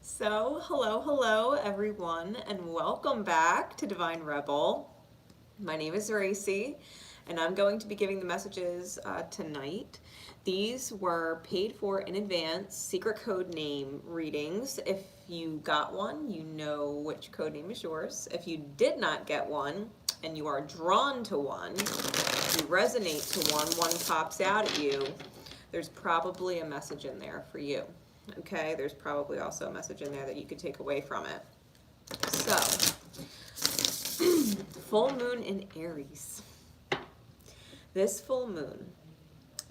So, hello everyone, and welcome back to Divine Rebel. My name is Racy, and I'm going to be giving the messages tonight. These were paid for in advance secret code name readings. If you got one, you know which code name is yours. If you did not get one, and you are drawn to one, you resonate to one pops out at you, there's probably a message in there for you. Okay, there's probably also a message in there that you could take away from it. So, full moon in Aries. This full moon,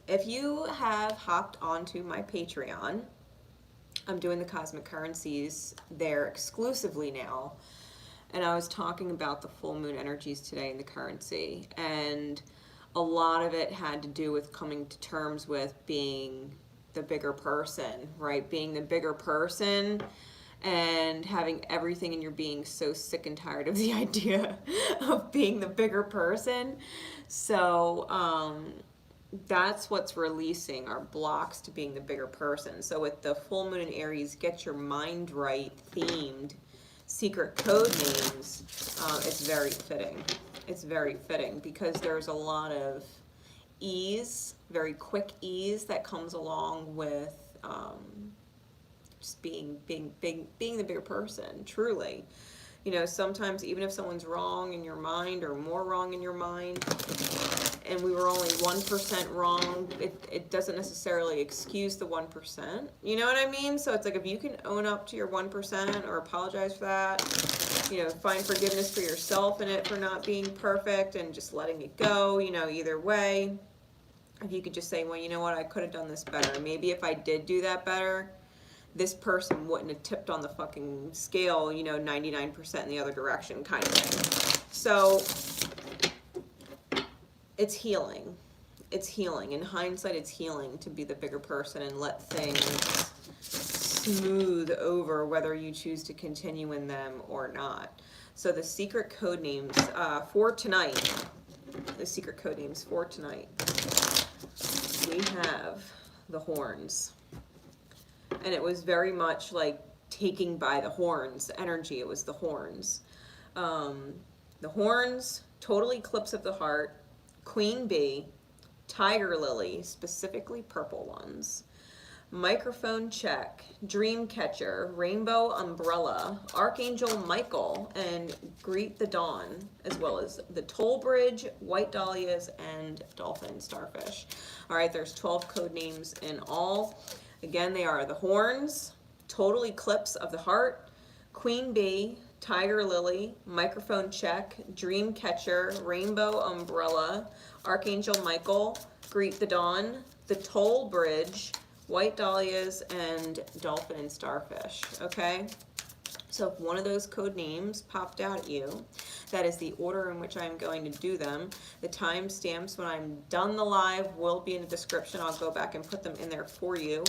if you have hopped onto my Patreon, I'm doing the cosmic currencies there exclusively now. And I was talking about the full moon energies today in the currency. And a lot of it had to do with coming to terms with being the bigger person, right? Being the bigger person and having everything in your being so sick and tired of the idea of being the bigger person. So that's what's releasing our blocks to being the bigger person. So with the full moon in Aries, get your mind right themed secret code names, it's very fitting. It's very fitting because there's a lot of ease, very quick ease that comes along with just being the bigger person, truly. You know, sometimes even if someone's wrong in your mind or more wrong in your mind, and we were only 1% wrong, it doesn't necessarily excuse the 1%. You know what I mean? So it's like if you can own up to your 1% or apologize for that, you know, find forgiveness for yourself in it for not being perfect and just letting it go, you know, either way. If you could just say, well, you know what, I could have done this better. Maybe if I did do that better, this person wouldn't have tipped on the fucking scale, you know, 99% in the other direction kind of thing. So it's healing. It's healing. In hindsight, it's healing to be the bigger person and let things smooth over whether you choose to continue in them or not. So the secret code names for tonight, we have the horns. And it was very much like taking by the horns energy. It was the horns. The horns, total eclipse of the heart, queen bee, tiger lily, specifically purple ones, microphone check, dream catcher, rainbow umbrella, archangel Michael, and greet the dawn, as well as the toll bridge, white dahlias, and dolphin starfish. All right, there's 12 code names in all. Again, they are the horns, total eclipse of the heart, queen bee, tiger lily, microphone check, dream catcher, rainbow umbrella, archangel Michael, greet the dawn, the toll bridge, white dahlias, and dolphin and starfish. Okay, so if one of those code names popped out at you, that is the order in which I'm going to do them. The timestamps when I'm done the live will be in the description. I'll go back and put them in there for you.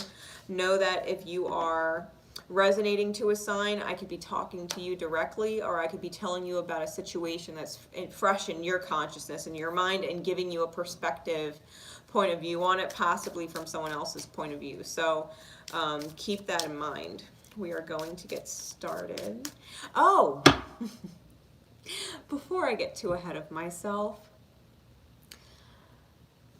Know that if you are resonating to a sign, I could be talking to you directly, or I could be telling you about a situation that's fresh in your consciousness, in your mind, and giving you a perspective point of view on it, possibly from someone else's point of view. So keep that in mind. We are going to get started. Oh, before I get too ahead of myself,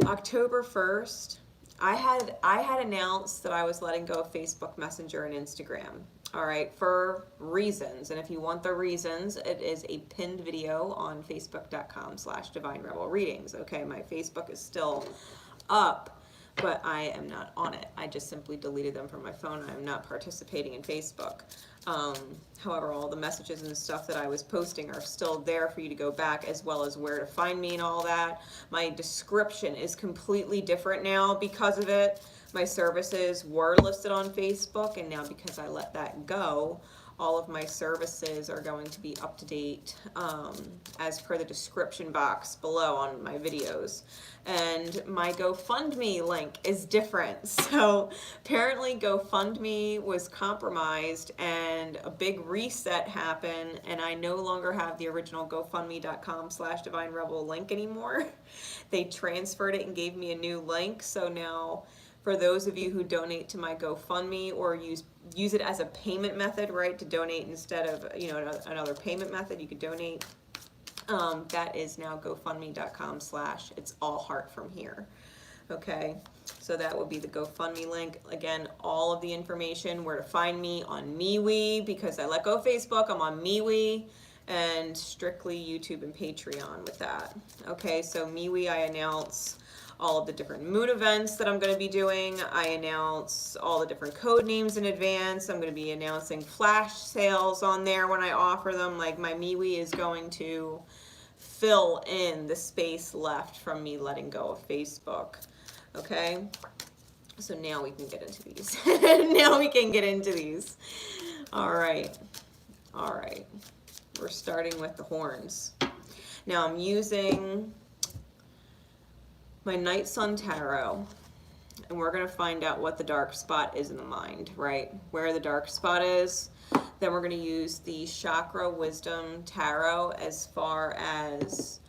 October 1st, I had announced that I was letting go of Facebook Messenger and Instagram. All right, for reasons. And if you want the reasons, it is a pinned video on facebook.com/Divine Rebel Readings. Okay, my Facebook is still up, but I am not on it. I just simply deleted them from my phone. I am not participating in Facebook. However, all the messages and stuff that I was posting are still there for you to go back, as well as where to find me and all that. My description is completely different now because of it. My services were listed on Facebook, and now because I let that go, all of my services are going to be up to date as per the description box below on my videos. And my GoFundMe link is different. So apparently GoFundMe was compromised and a big reset happened, and I no longer have the original GoFundMe.com/Divine Rebel link anymore. They transferred it and gave me a new link. So now For those of you who donate to my GoFundMe or use it as a payment method, right, to donate instead of, you know, another payment method, you could donate. That is now GoFundMe.com/it's all heart from here. Okay, so that would be the GoFundMe link. Again, all of the information, where to find me on MeWe, because I let go of Facebook, I'm on MeWe, and strictly YouTube and Patreon with that. Okay, so MeWe, I announce all of the different moon events that I'm going to be doing. I announce all the different code names in advance. I'm going to be announcing flash sales on there when I offer them. Like, my MeWe is going to fill in the space left from me letting go of Facebook. Okay, so now we can get into these. Now we can get into these. All right. We're starting with the horns. Now I'm using my Night Sun Tarot, and we're going to find out what the dark spot is in the mind, right? Where the dark spot is. Then we're going to use the Chakra Wisdom Tarot as far as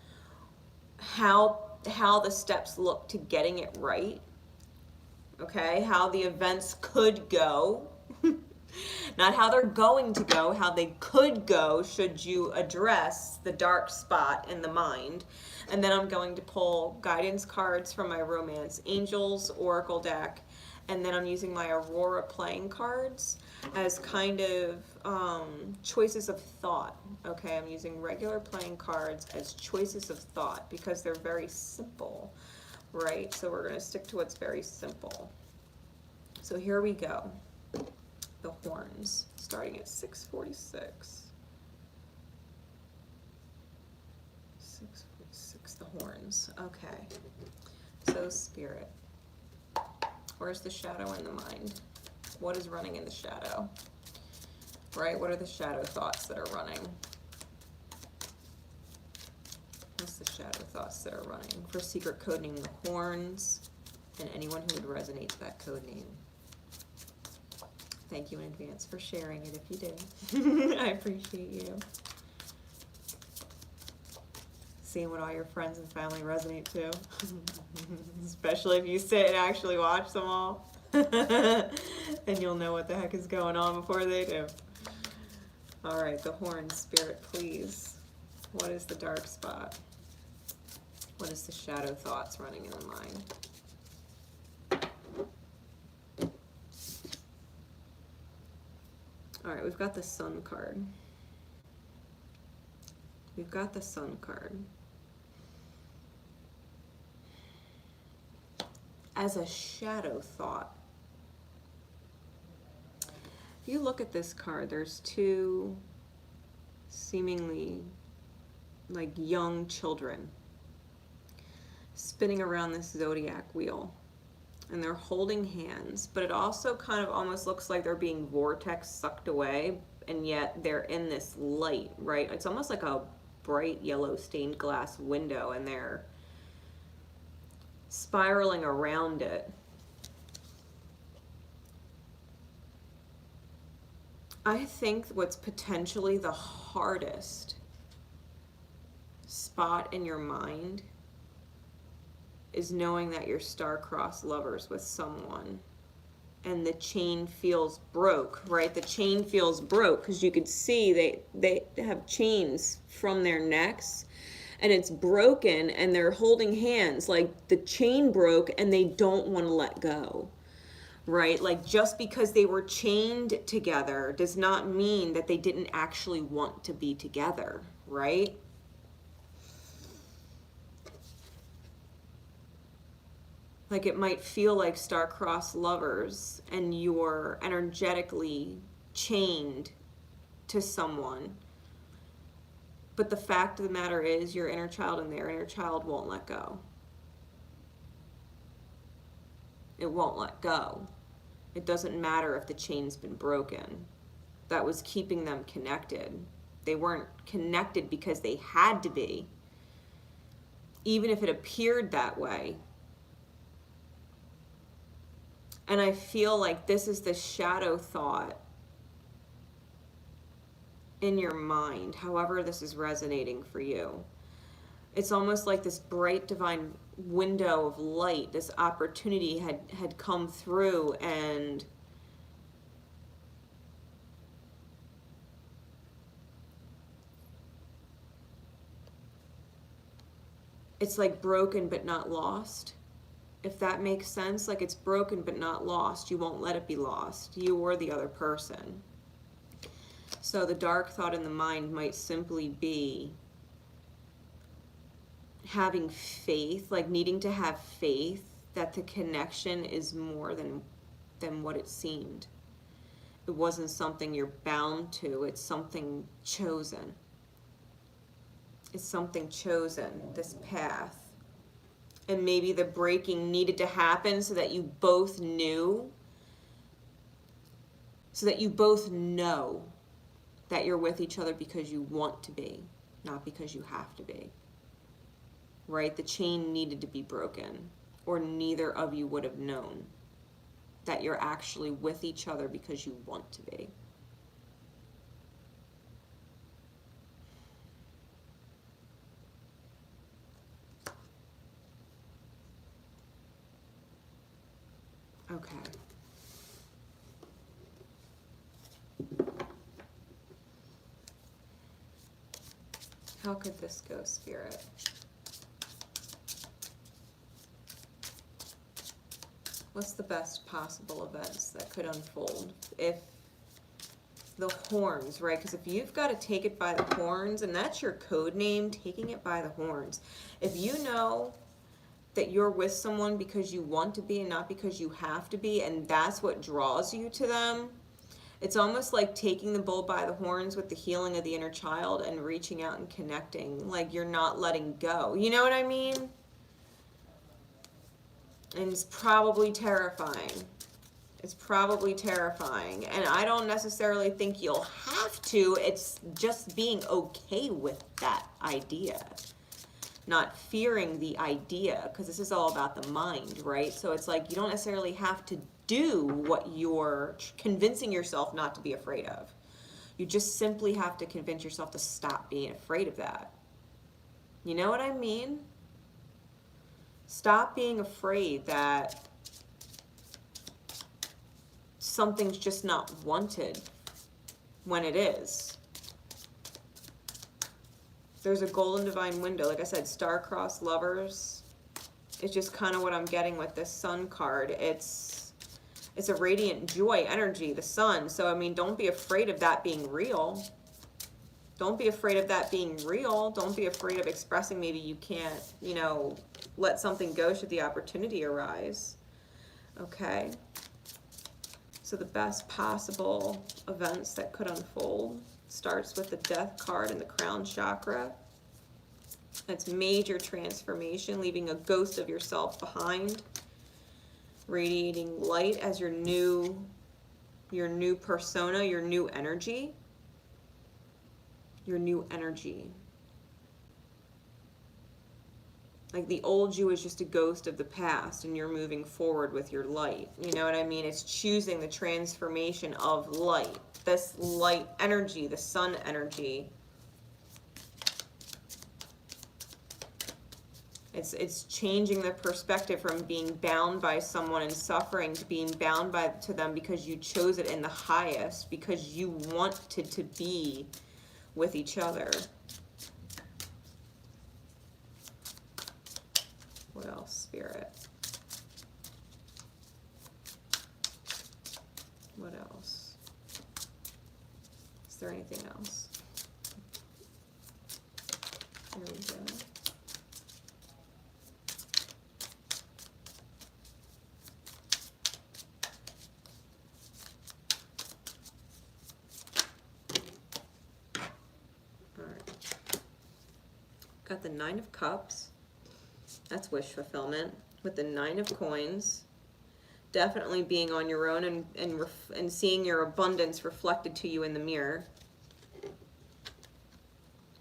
how the steps look to getting it right. Okay, how the events could go. Not how they're going to go, how they could go should you address the dark spot in the mind. And then I'm going to pull guidance cards from my Romance Angels Oracle deck. And then I'm using my Aurora playing cards as kind of choices of thought. Okay, I'm using regular playing cards as choices of thought because they're very simple, right? So we're going to stick to what's very simple. So here we go. The horns, starting at 646. 646, the horns. Okay. So Spirit, where's the shadow in the mind? What is running in the shadow? Right? What are the shadow thoughts that are running? What's the shadow thoughts that are running? For secret code name, the horns, and anyone who would resonate to that code name. Thank you in advance for sharing it if you did. I appreciate you. Seeing what all your friends and family resonate to. Especially if you sit and actually watch them all. And you'll know what the heck is going on before they do. All right, the horn, Spirit, please. What is the dark spot? What is the shadow thoughts running in the mind? All right, we've got the Sun card. We've got the Sun card. As a shadow thought. If you look at this card, there's two seemingly like young children spinning around this zodiac wheel. And they're holding hands, but it also kind of almost looks like they're being vortex sucked away, and yet they're in this light, right? It's almost like a bright yellow stained glass window, and they're spiraling around it. I think what's potentially the hardest spot in your mind is knowing that you're star-crossed lovers with someone and the chain feels broke, right? The chain feels broke because you could see they have chains from their necks and it's broken and they're holding hands like the chain broke and they don't want to let go, right? Like just because they were chained together does not mean that they didn't actually want to be together, right? Like it might feel like star-crossed lovers and you're energetically chained to someone. But the fact of the matter is your inner child and their inner child won't let go. It won't let go. It doesn't matter if the chain's been broken. That was keeping them connected. They weren't connected because they had to be. Even if it appeared that way. And I feel like this is the shadow thought in your mind, however this is resonating for you. It's almost like this bright divine window of light, this opportunity had come through, and it's like broken but not lost, if that makes sense. Like, it's broken but not lost. You won't let it be lost, you or the other person. So the dark thought in the mind might simply be having faith, like needing to have faith that the connection is more than what it seemed. It wasn't something you're bound to, it's something chosen. It's something chosen, this path. And maybe the breaking needed to happen so that you both knew, so that you both know that you're with each other because you want to be, not because you have to be. Right? The chain needed to be broken, or neither of you would have known that you're actually with each other because you want to be. Okay. How could this go, Spirit? What's the best possible events that could unfold if the horns, right? Because if you've got to take it by the horns, and that's your code name, taking it by the horns. If you know that you're with someone because you want to be and not because you have to be, and that's what draws you to them, it's almost like taking the bull by the horns with the healing of the inner child and reaching out and connecting. Like, you're not letting go. You know what I mean? And it's probably terrifying. It's probably terrifying. And I don't necessarily think you'll have to. It's just being okay with that idea. Not fearing the idea, because this is all about the mind, right? So it's like you don't necessarily have to do what you're convincing yourself not to be afraid of. You just simply have to convince yourself to stop being afraid of that. You know what I mean? Stop being afraid that something's just not wanted when it is. There's a golden divine window. Like I said, star-crossed lovers. It's just kind of what I'm getting with this sun card. It's a radiant joy energy, the sun. So, I mean, don't be afraid of that being real. Don't be afraid of that being real. Don't be afraid of expressing maybe you can't, you know, let something go should the opportunity arise. Okay? So the best possible events that could unfold starts with the death card and the crown chakra. That's major transformation, leaving a ghost of yourself behind, radiating light as your new persona, your new energy. Your new energy. Like the old you is just a ghost of the past, and you're moving forward with your light. You know what I mean? It's choosing the transformation of light. This light energy, the sun energy. It's changing the perspective from being bound by someone and suffering to being bound to them because you chose it in the highest, because you wanted to be with each other. What else, Spirit? What else? Is there anything else? Here we go. Got the 9 of Cups. That's wish fulfillment. With the 9 of Coins. Definitely being on your own and seeing your abundance reflected to you in the mirror.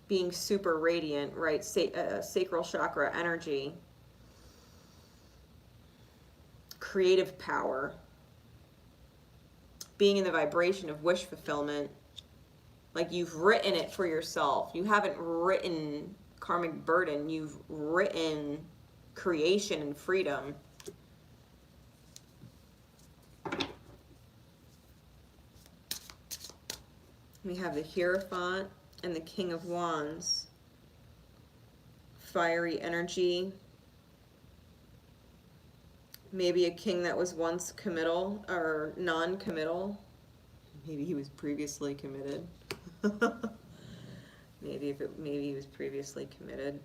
Being super radiant, right? Sacral chakra energy. Creative power. Being in the vibration of wish fulfillment. Like you've written it for yourself. You haven't written karmic burden, you've written creation and freedom. We have the Hierophant and the King of Wands. Fiery energy. Maybe a king that was once committal or non-committal. Maybe he was previously committed. maybe he was previously committed.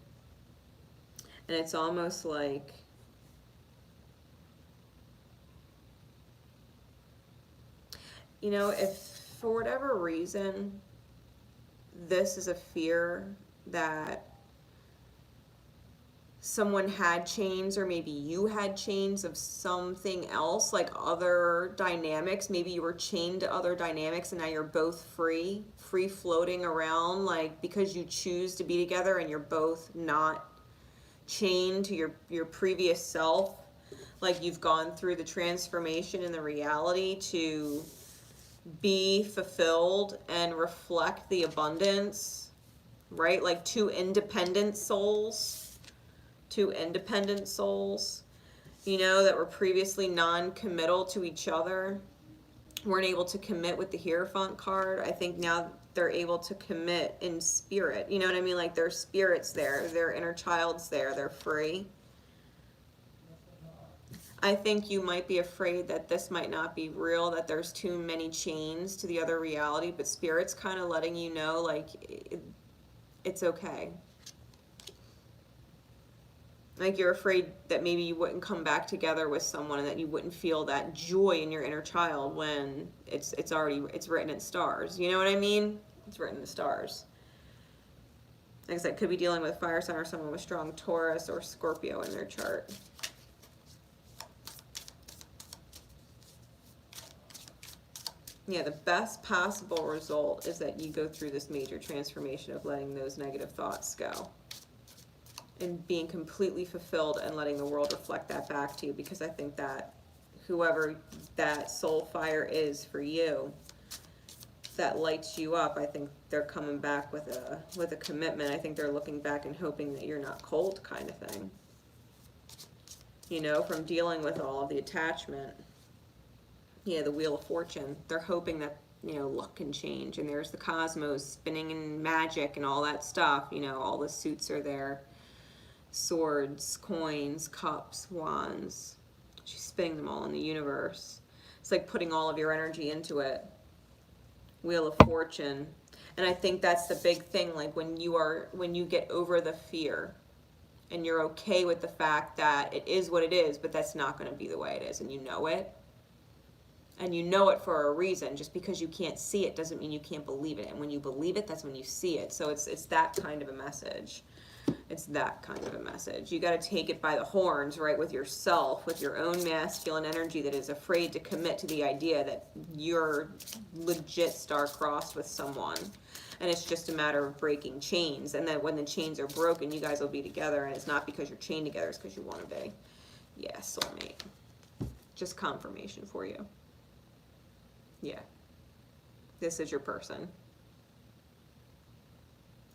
And it's almost like if for whatever reason this is a fear that someone had chains, or maybe you had chains of something else, like other dynamics. Maybe you were chained to other dynamics and now you're both free floating around, like because you choose to be together and you're both not chained to your previous self. Like you've gone through the transformation and the reality to be fulfilled and reflect the abundance, right? Like two independent souls, that were previously non-committal to each other, weren't able to commit with the Hierophant card. I think now they're able to commit in spirit. You know what I mean? Like their spirit's there, their inner child's there, they're free. I think you might be afraid that this might not be real, that there's too many chains to the other reality, but spirit's kind of letting you know, like, it's okay. Like you're afraid that maybe you wouldn't come back together with someone and that you wouldn't feel that joy in your inner child when it's written in stars. You know what I mean? It's written in the stars. Like I said, could be dealing with fire sign or someone with strong Taurus or Scorpio in their chart. Yeah, the best possible result is that you go through this major transformation of letting those negative thoughts go and being completely fulfilled and letting the world reflect that back to you, because I think that whoever that soul fire is for you that lights you up, I think they're coming back with a commitment. I think they're looking back and hoping that you're not cold, kind of thing. From dealing with all of the attachment. Yeah, the Wheel of Fortune. They're hoping that, luck can change. And there's the cosmos spinning and magic and all that stuff. All the suits are there. Swords, coins, cups, wands. She's spinning them all in the universe. It's like putting all of your energy into it. Wheel of Fortune. And I think that's the big thing, like when you get over the fear and you're okay with the fact that it is what it is, but that's not going to be the way it is, and you know it. And you know it for a reason. Just because you can't see it doesn't mean you can't believe it. And when you believe it, that's when you see it. So it's that kind of a message. It's that kind of a message. You got to take it by the horns, right, with yourself, with your own masculine energy that is afraid to commit to the idea that you're legit star-crossed with someone. And it's just a matter of breaking chains. And then when the chains are broken, you guys will be together. And it's not because you're chained together, it's because you want to be. Yeah, soulmate. Just confirmation for you. Yeah. This is your person.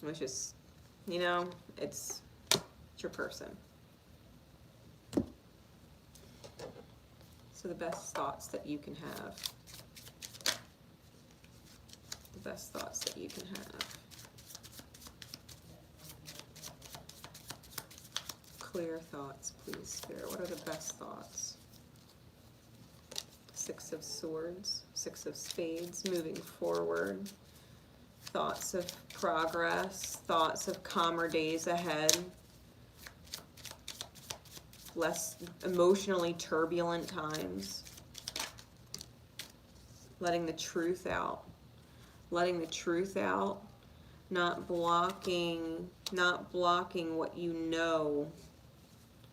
Which is, it's your person. So the best thoughts that you can have. The best thoughts that you can have. Clear thoughts, please, Spirit. What are the best thoughts? Six of Swords, Six of Spades, moving forward. Thoughts of progress, thoughts of calmer days ahead. Less emotionally turbulent times. Letting the truth out. Letting the truth out. Not blocking what you know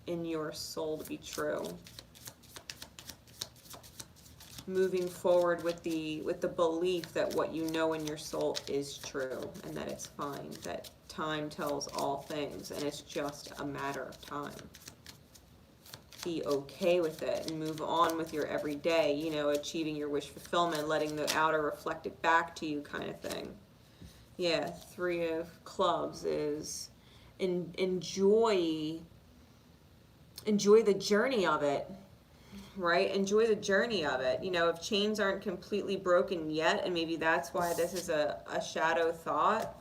in your soul to be true. Moving forward with the belief that what you know in your soul is true and that it's fine, that time tells all things and it's just a matter of time. Be okay with it and move on with your everyday, achieving your wish fulfillment, letting the outer reflect it back to you, kind of thing. Yeah, Three of Clubs is enjoy enjoy the journey of it, right? Enjoy the journey of it. You know, if chains aren't completely broken yet, and maybe that's why this is a shadow thought,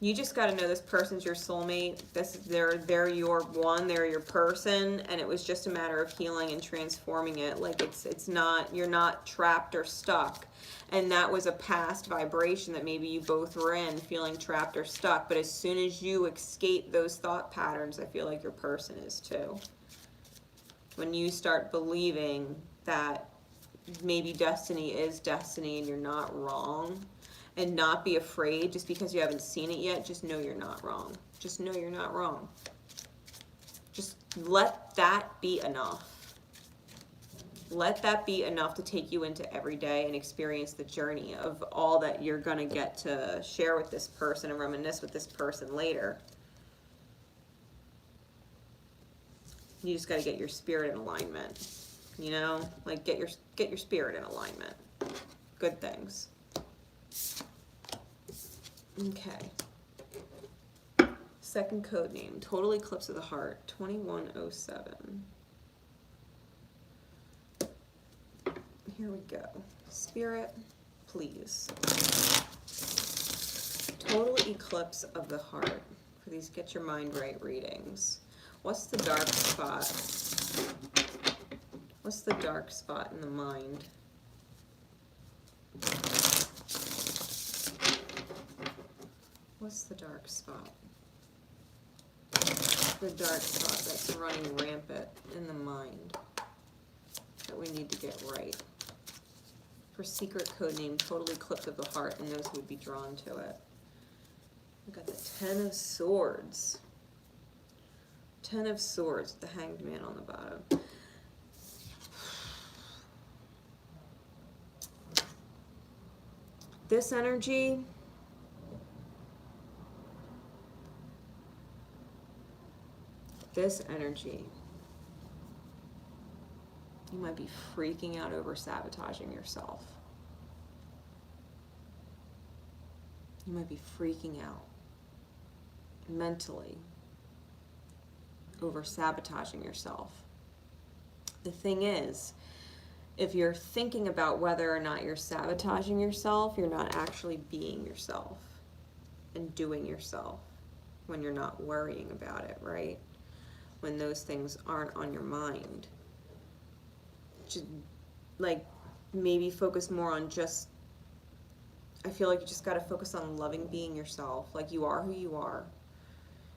you just got to know this person's your soulmate. They're your one, they're your person, and it was just a matter of healing and transforming it. Like it's not, you're not trapped or stuck. And that was a past vibration that maybe you both were in, feeling trapped or stuck. But as soon as you escape those thought patterns, I feel like your person is too. When you start believing that maybe destiny is destiny and you're not wrong, and not be afraid just because you haven't seen it yet, just know you're not wrong. Just know you're not wrong. Just let that be enough. Let that be enough to take you into every day and experience the journey of all that you're going to get to share with this person and reminisce with this person later. You just got to get your spirit in alignment. You know, like get your spirit in alignment. Good things. Okay. Second code name, Total Eclipse of the Heart, 2107. Here we go. Spirit, please. Total Eclipse of the Heart for these Get Your Mind Right readings. What's the dark spot? What's the dark spot in the mind? What's the dark spot? The dark spot that's running rampant in the mind that we need to get right. For secret code name, Total Eclipse of the Heart, and those who would be drawn to it. We got the Ten of Swords. Ten of Swords, the Hanged Man on the bottom. This energy, you might be freaking out over sabotaging yourself. You might be freaking out mentally over sabotaging yourself. The thing is, if you're thinking about whether or not you're sabotaging yourself, you're not actually being yourself and doing yourself when you're not worrying about it, right? When those things aren't on your mind. Just, like, maybe focus more on just, I feel like you just got to focus on loving being yourself. Like, you are who you are.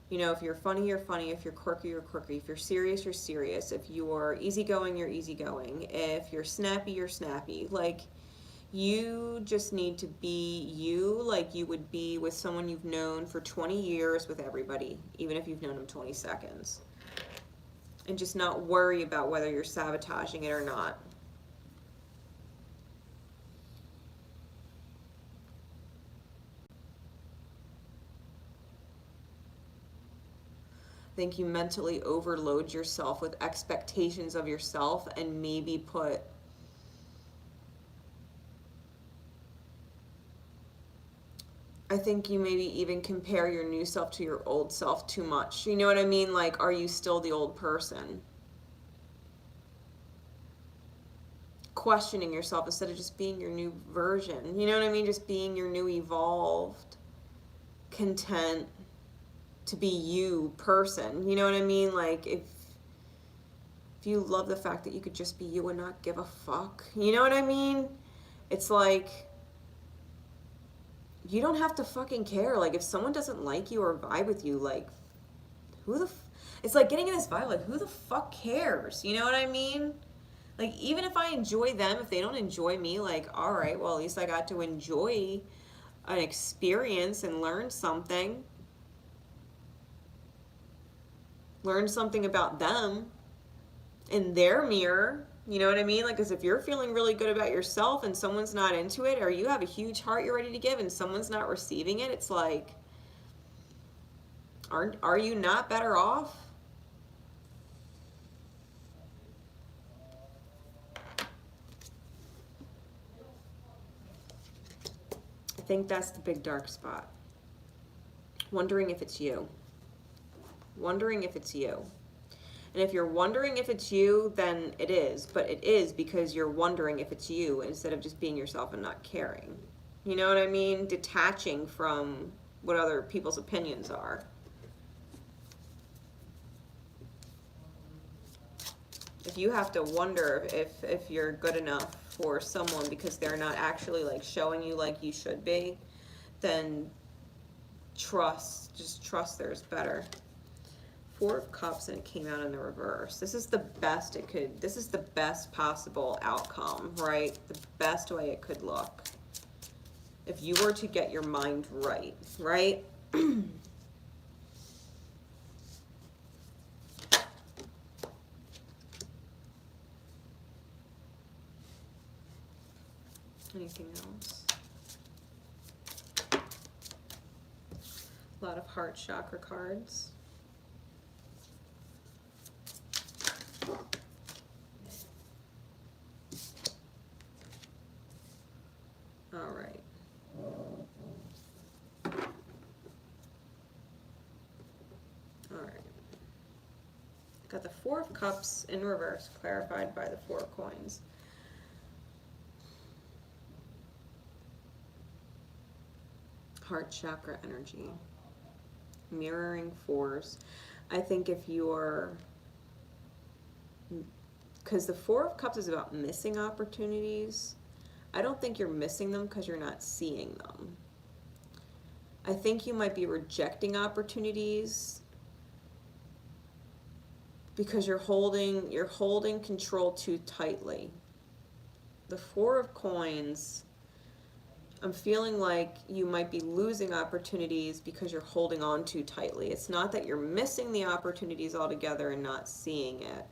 You know, if you're funny, you're funny. If you're quirky, you're quirky. If you're serious, you're serious. If you're easygoing, you're easygoing. If you're snappy, you're snappy. Like, you just need to be you, like you would be with someone you've known for 20 years with everybody, even if you've known them 20 seconds. And just not worry about whether you're sabotaging it or not. I think you mentally overload yourself with expectations of yourself and maybe put I think you maybe even compare your new self to your old self too much. You know what I mean? Like, are you still the old person? Questioning yourself instead of just being your new version. You know what I mean? Just being your new evolved, content to be you person. You know what I mean? Like, if you love the fact that you could just be you and not give a fuck. You know what I mean? It's like, you don't have to fucking care. Like, if someone doesn't like you or vibe with you, like, it's like getting in this vibe, like, who the fuck cares? You know what I mean? Like, even if I enjoy them, if they don't enjoy me, like, all right, well, at least I got to enjoy an experience and learn something. Learn something about them in their mirror. You know what I mean? Like, because if you're feeling really good about yourself and someone's not into it, or you have a huge heart you're ready to give and someone's not receiving it, it's like, are you not better off? I think that's the big dark spot. Wondering if it's you. wondering if it's you. And if you're wondering if it's you, then it is. But it is because you're wondering if it's you instead of just being yourself and not caring. You know what I mean? Detaching from what other people's opinions are. If you have to wonder if you're good enough for someone because they're not actually like showing you like you should be, then just trust there's better. Four of Cups and it came out in the reverse. This is the best this is the best possible outcome, right? The best way it could look. If you were to get your mind right, right? Anything else? A lot of heart chakra cards. All right. All right. Got the Four of Cups in reverse, clarified by the Four of Coins. Heart chakra energy. Mirroring fours. I think if you're, because the Four of Cups is about missing opportunities. I don't think you're missing them because you're not seeing them. I think you might be rejecting opportunities because you're holding control too tightly. The Four of Coins, I'm feeling like you might be losing opportunities because you're holding on too tightly. It's not that you're missing the opportunities altogether and not seeing it.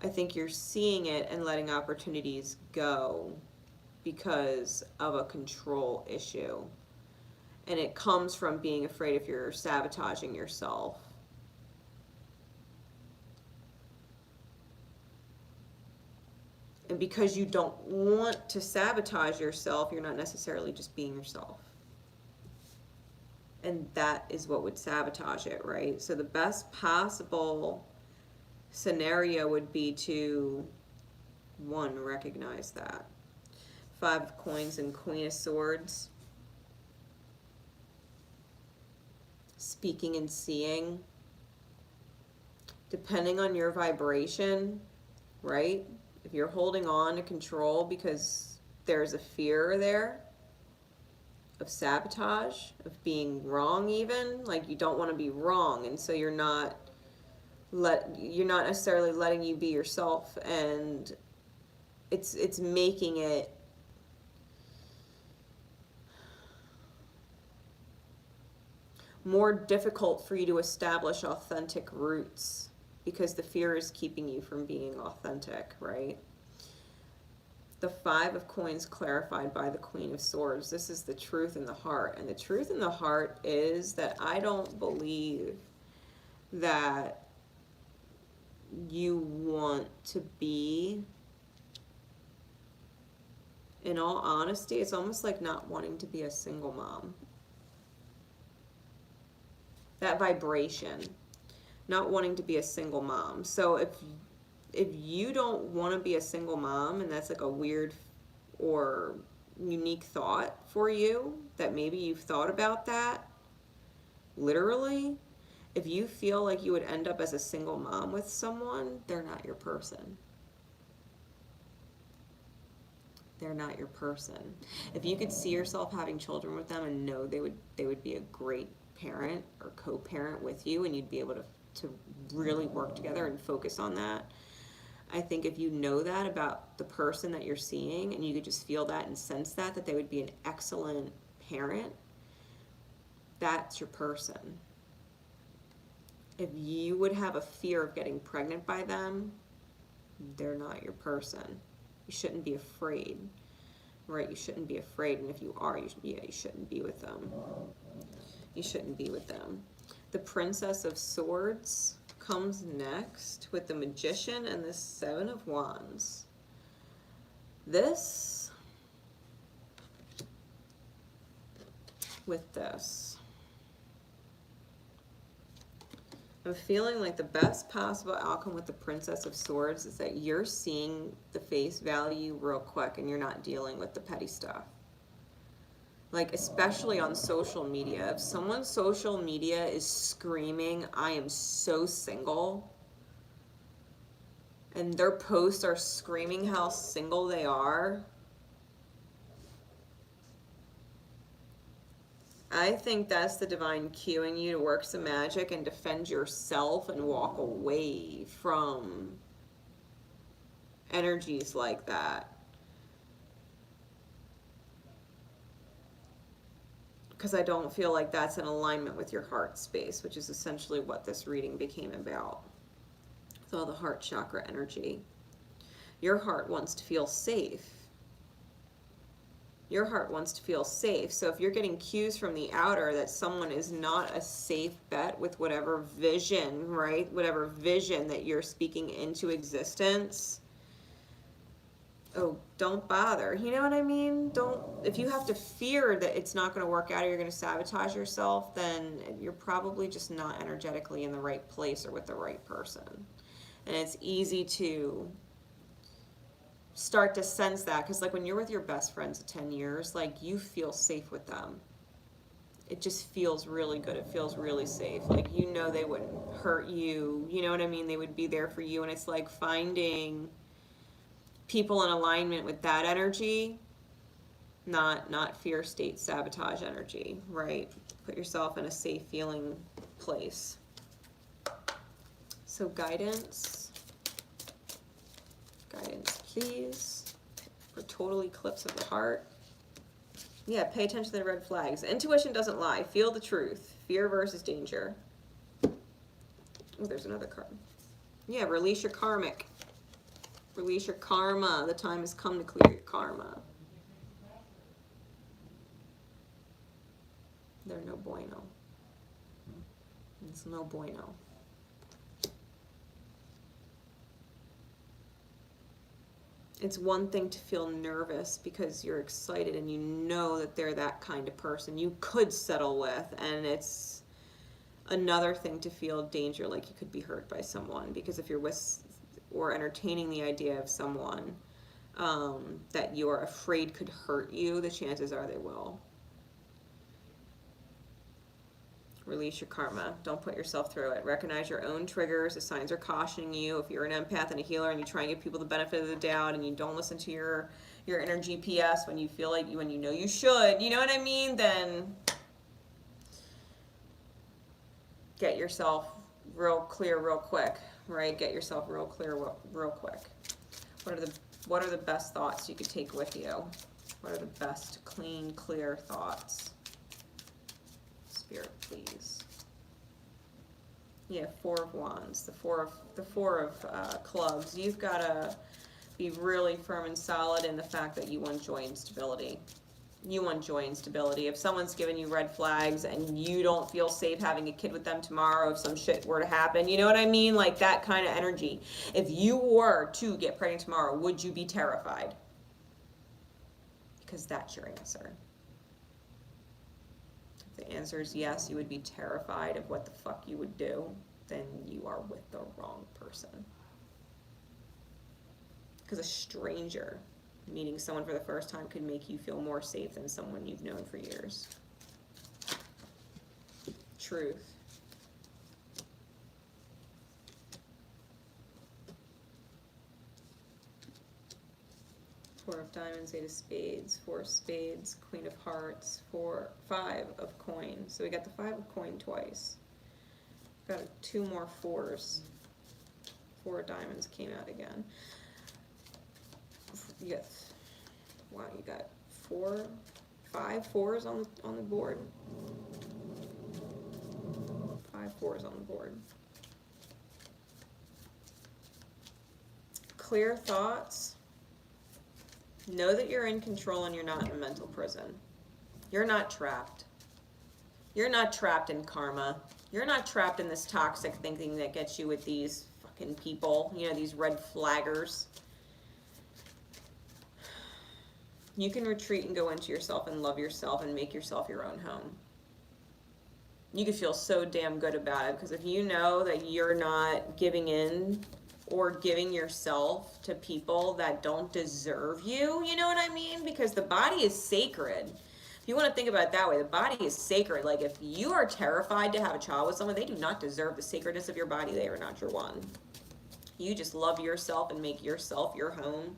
I think you're seeing it and letting opportunities go because of a control issue. And it comes from being afraid if you're sabotaging yourself. And because you don't want to sabotage yourself, you're not necessarily just being yourself. And that is what would sabotage it, right? So the best possible scenario would be to, one, recognize that. Five of Coins and Queen of Swords. Speaking and seeing. Depending on your vibration, right? If you're holding on to control because there's a fear there of sabotage, of being wrong even, like you don't want to be wrong, and so you're not necessarily letting you be yourself, and it's making it more difficult for you to establish authentic roots because the fear is keeping you from being authentic, right? The Five of Coins clarified by the Queen of Swords. This is the truth in the heart. And the truth in the heart is that I don't believe that you want to be, in all honesty, it's almost like not wanting to be a single mom. That vibration, not wanting to be a single mom. So if you don't want to be a single mom, and that's like a weird or unique thought for you, that maybe you've thought about that, literally, if you feel like you would end up as a single mom with someone, they're not your person. They're not your person. If you could see yourself having children with them and know they would be a great parent or co-parent with you, and you'd be able to really work together and focus on that. I think if you know that about the person that you're seeing, and you could just feel that and sense that they would be an excellent parent, that's your person. If you would have a fear of getting pregnant by them, they're not your person. You shouldn't be afraid, right? You shouldn't be afraid, and if you are, you shouldn't be with them. You shouldn't be with them. The Princess of Swords comes next with the Magician and the Seven of Wands. This with this. I'm feeling like the best possible outcome with the Princess of Swords is that you're seeing the face value real quick and you're not dealing with the petty stuff. Like, especially on social media. If someone's social media is screaming, I am so single, and their posts are screaming how single they are, I think that's the divine cueing you to work some magic and defend yourself and walk away from energies like that. Because I don't feel like that's in alignment with your heart space, which is essentially what this reading became about. With all the heart chakra energy. Your heart wants to feel safe. Your heart wants to feel safe. So if you're getting cues from the outer that someone is not a safe bet with whatever vision, right? Whatever vision that you're speaking into existence, oh, don't bother. You know what I mean? Don't, if you have to fear that it's not going to work out or you're going to sabotage yourself, then you're probably just not energetically in the right place or with the right person. And it's easy to start to sense that, because like when you're with your best friends of 10 years, like you feel safe with them. It just feels really good. It feels really safe. Like, you know, they wouldn't hurt you. You know what I mean? They would be there for you. And it's like finding people in alignment with that energy, not fear, state, sabotage energy, right? Put yourself in a safe feeling place. So guidance, please, for total eclipse of the heart. Yeah, pay attention to the red flags. Intuition doesn't lie. Feel the truth. Fear versus danger. Oh, there's another card. Yeah, release your karmic. Release your karma. The time has come to clear your karma. They're no bueno. It's no bueno. It's one thing to feel nervous because you're excited and you know that they're that kind of person you could settle with, and it's another thing to feel danger, like you could be hurt by someone, because if you're with or entertaining the idea of someone that you're afraid could hurt you, the chances are they will. Release your karma. Don't put yourself through it. Recognize your own triggers. The signs are cautioning you. If you're an empath and a healer and you try and give people the benefit of the doubt and you don't listen to your inner GPS when you feel like when you know you should, you know what I mean? Then get yourself real clear real quick, right? Get yourself real clear real quick. What are the best thoughts you could take with you? What are the best clean, clear thoughts? Spirit, please. Yeah, Four of Wands, the four of clubs. You've got to be really firm and solid in the fact that you want joy and stability. You want joy and stability. If someone's giving you red flags and you don't feel safe having a kid with them tomorrow, if some shit were to happen, you know what I mean? Like that kind of energy. If you were to get pregnant tomorrow, would you be terrified? Because that's your answer. If the answer is yes, you would be terrified of what the fuck you would do, then you are with the wrong person. Because a stranger meeting someone for the first time could make you feel more safe than someone you've known for years. Truth. Four of Diamonds, Eight of Spades, Four of Spades, Queen of Hearts, Five of Coin. So we got the Five of Coin twice. Got two more fours. Four of Diamonds came out again. Yes. Wow, you got five fours on the board. 5 fours on the board. Clear thoughts. Know that you're in control and you're not in a mental prison. You're not trapped. You're not trapped in karma. You're not trapped in this toxic thinking that gets you with these fucking people, you know, these red flaggers. You can retreat and go into yourself and love yourself and make yourself your own home. You could feel so damn good about it, because if you know that you're not giving in or giving yourself to people that don't deserve you, you know what I mean? Because the body is sacred. If you want to think about it that way, the body is sacred. Like, if you are terrified to have a child with someone, they do not deserve the sacredness of your body. They are not your one. You just love yourself and make yourself your home,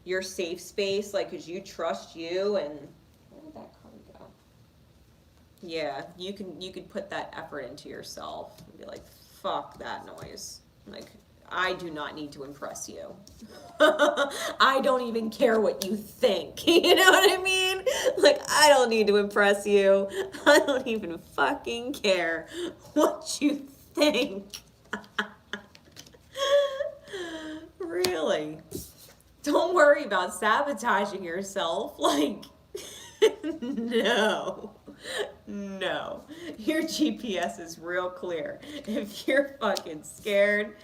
your safe space, like, because you trust you. And where did that card go? Yeah, you could put that effort into yourself and be like, fuck that noise. Like, I do not need to impress you. I don't even care what you think. You know what I mean? Like, I don't need to impress you. I don't even fucking care what you think. Really? Don't worry about sabotaging yourself. Like, no. No. Your GPS is real clear. If you're fucking scared,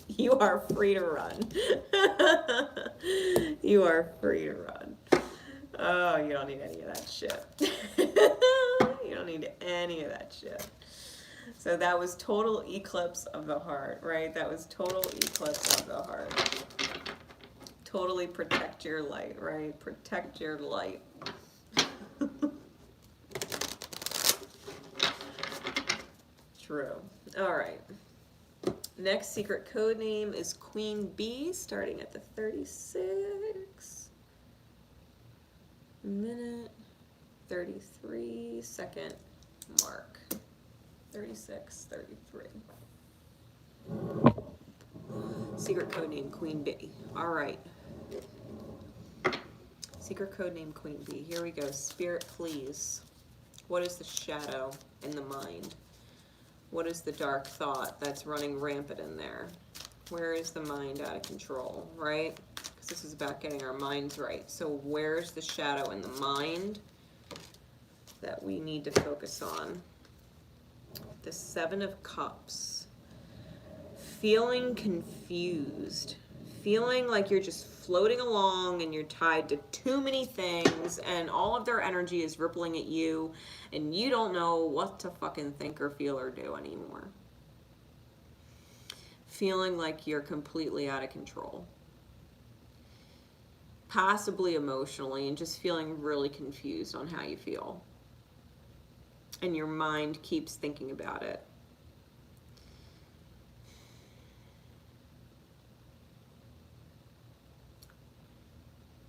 you are free to run. You are free to run. Oh, you don't need any of that shit. You don't need any of that shit. So that was total eclipse of the heart, right? That was total eclipse of the heart. Totally protect your light, right? Protect your light. True. All right. Next secret code name is Queen Bee, starting at the 36 minute, 33 second mark. 36, 33. Secret code name Queen Bee. All right. Secret code name Queen Bee. Here we go. Spirit, please. What is the shadow in the mind? What is the dark thought that's running rampant in there? Where is the mind out of control, right? Because this is about getting our minds right. So where's the shadow in the mind that we need to focus on? The Seven of Cups. Feeling confused. Feeling like you're just floating along and you're tied to too many things and all of their energy is rippling at you and you don't know what to fucking think or feel or do anymore. Feeling like you're completely out of control. Possibly emotionally, and just feeling really confused on how you feel. And your mind keeps thinking about it.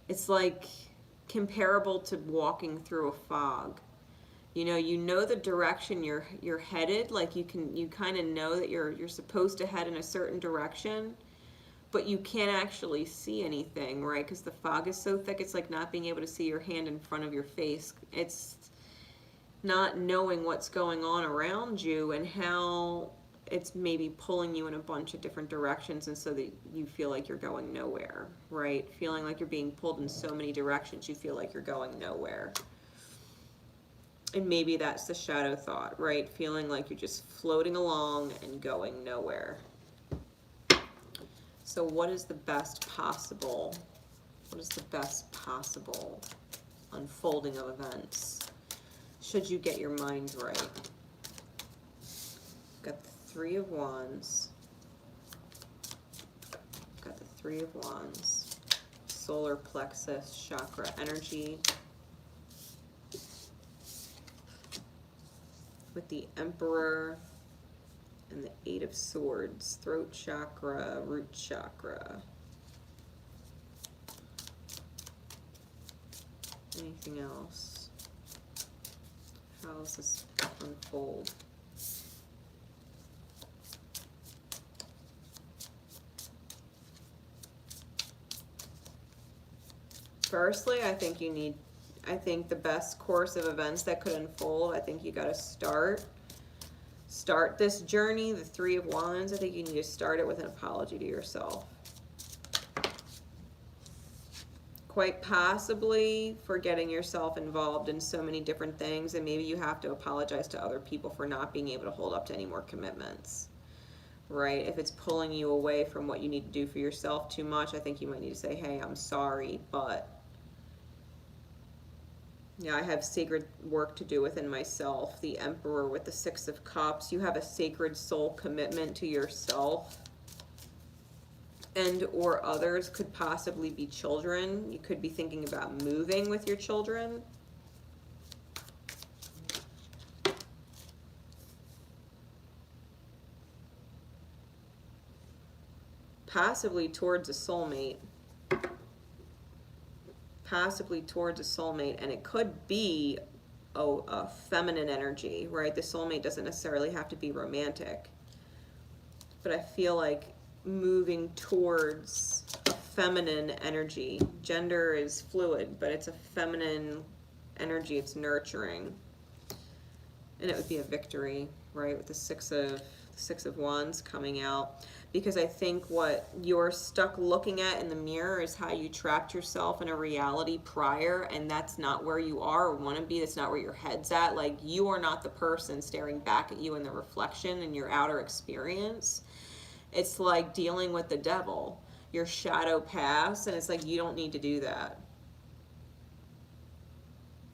It's like comparable to walking through a fog. You know the direction you're headed, like you kind of know that you're supposed to head in a certain direction, but you can't actually see anything, right? Because the fog is so thick, it's like not being able to see your hand in front of your face. It's not knowing what's going on around you and how it's maybe pulling you in a bunch of different directions, and so that you feel like you're going nowhere, right? Feeling like you're being pulled in so many directions, you feel like you're going nowhere. And maybe that's the shadow thought, right? Feeling like you're just floating along and going nowhere. So what is the best possible unfolding of events should you get your mind right? Got the Three of Wands. Got the Three of Wands. Solar plexus chakra energy. With the Emperor and the Eight of Swords. Throat chakra, root chakra. Anything else? How does this unfold? Firstly, I think the best course of events that could unfold, I think you got to start this journey, the Three of Wands. I think you need to start it with an apology to yourself. Quite possibly for getting yourself involved in so many different things, and maybe you have to apologize to other people for not being able to hold up to any more commitments. Right? If it's pulling you away from what you need to do for yourself too much, I think you might need to say, hey, I'm sorry, but Yeah, I have sacred work to do within myself. The Emperor with the Six of Cups. You have a sacred soul commitment to yourself. And or others, could possibly be children. You could be thinking about moving with your children. Possibly towards a soulmate. Possibly towards a soulmate. And it could be a feminine energy, right? The soulmate doesn't necessarily have to be romantic. But I feel like moving towards a feminine energy. Gender is fluid, but it's a feminine energy. It's nurturing. And it would be a victory, right? With the Six of Wands coming out. Because I think what you're stuck looking at in the mirror is how you trapped yourself in a reality prior, and that's not where you are or want to be. That's not where your head's at. Like, you are not the person staring back at you in the reflection in your outer experience. It's like dealing with the devil, your shadow past, and it's like, you don't need to do that.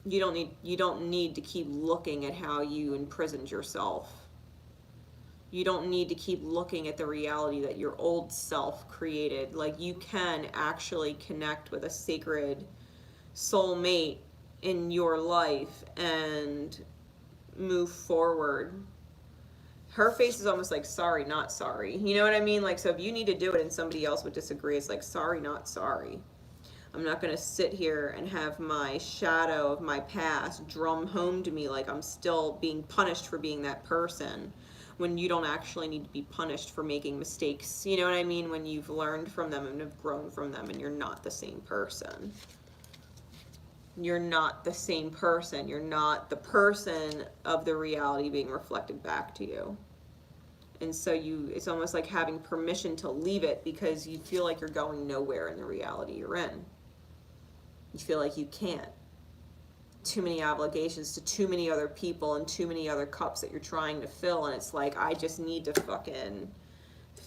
You don't need to keep looking at how you imprisoned yourself. You don't need to keep looking at the reality that your old self created. Like, you can actually connect with a sacred soulmate in your life and move forward. Her face is almost like, sorry, not sorry. You know what I mean? Like, so if you need to do it and somebody else would disagree, it's like, sorry, not sorry. I'm not going to sit here and have my shadow of my past drum home to me like I'm still being punished for being that person, when you don't actually need to be punished for making mistakes. You know what I mean? When you've learned from them and have grown from them, and you're not the same person. You're not the same person. You're not the person of the reality being reflected back to you. And so it's almost like having permission to leave it, because you feel like you're going nowhere in the reality you're in. You feel like you can't. Too many obligations to too many other people and too many other cups that you're trying to fill, and it's like, I just need to fucking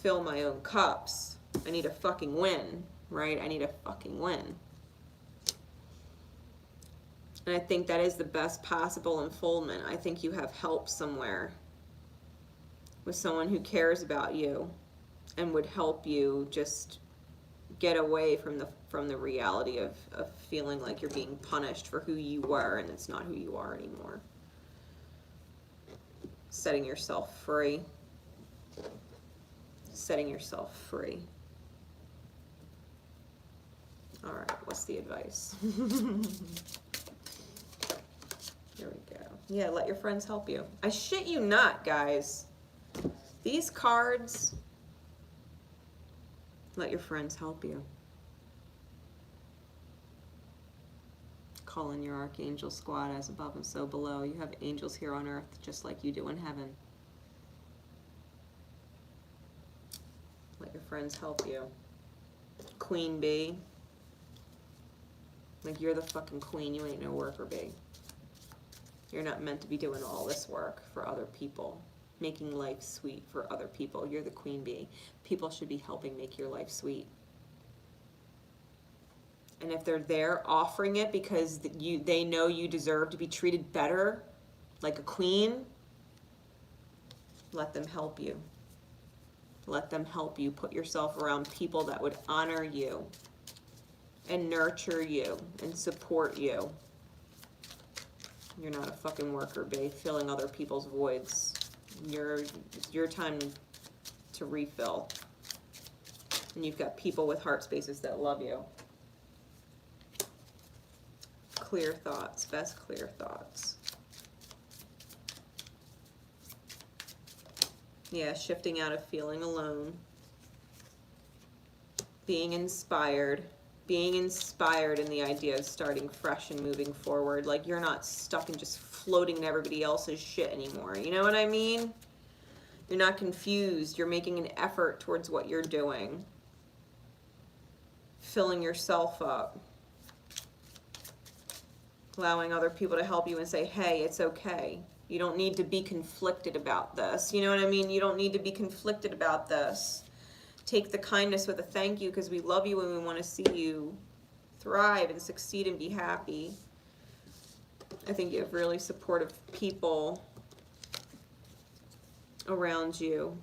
fill my own cups. I need to fucking win, right? I need to fucking win. And I think that is the best possible unfoldment. I think you have help somewhere with someone who cares about you and would help you just get away from the reality of feeling like you're being punished for who you were, and it's not who you are anymore. Setting yourself free. Setting yourself free. All right, what's the advice? Here we go. Yeah, let your friends help you. I shit you not, guys. These cards, let your friends help you. Call in your archangel squad, as above and so below. You have angels here on earth just like you do in heaven. Let your friends help you. Queen bee. Like, you're the fucking queen. You ain't no worker bee. You're not meant to be doing all this work for other people, making life sweet for other people. You're the queen bee. People should be helping make your life sweet. And if they're there offering it because they know you deserve to be treated better, like a queen, let them help you. Let them help you. Put yourself around people that would honor you and nurture you and support you. You're not a fucking worker bee filling other people's voids. It's your time to refill. And you've got people with heart spaces that love you. Clear thoughts, best clear thoughts. Yeah, shifting out of feeling alone. Being inspired in the idea of starting fresh and moving forward. Like, you're not stuck and just floating in everybody else's shit anymore. You know what I mean? You're not confused. You're making an effort towards what you're doing. Filling yourself up. Allowing other people to help you and say, hey, it's okay. You don't need to be conflicted about this. You know what I mean? You don't need to be conflicted about this. Take the kindness with a thank you, because we love you and we want to see you thrive and succeed and be happy. I think you have really supportive people around you.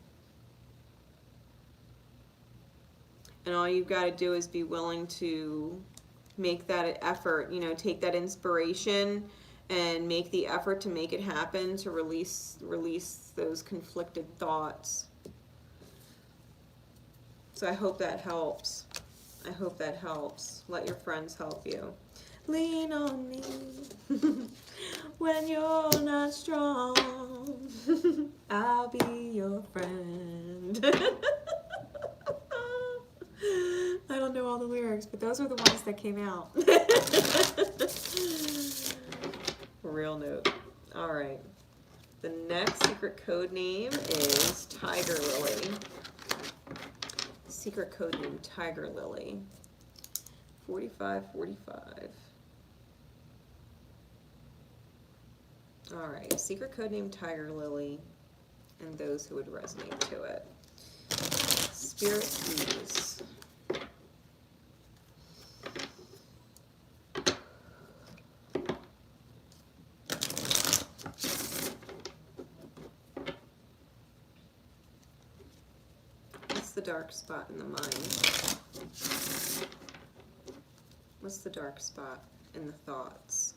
And all you've got to do is be willing to make that effort, you know, take that inspiration and make the effort to make it happen, to release those conflicted thoughts. So I hope that helps. I hope that helps. Let your friends help you. Lean on me when you're not strong. I'll be your friend. I don't know all the lyrics, but those are the ones that came out. Real note. All right. The next secret code name is Tiger Lily. Secret code name Tiger Lily. 4545. All right. Secret code name Tiger Lily, and those who would resonate to it. Spirit, please. What's the dark spot in the mind? What's the dark spot in the thoughts?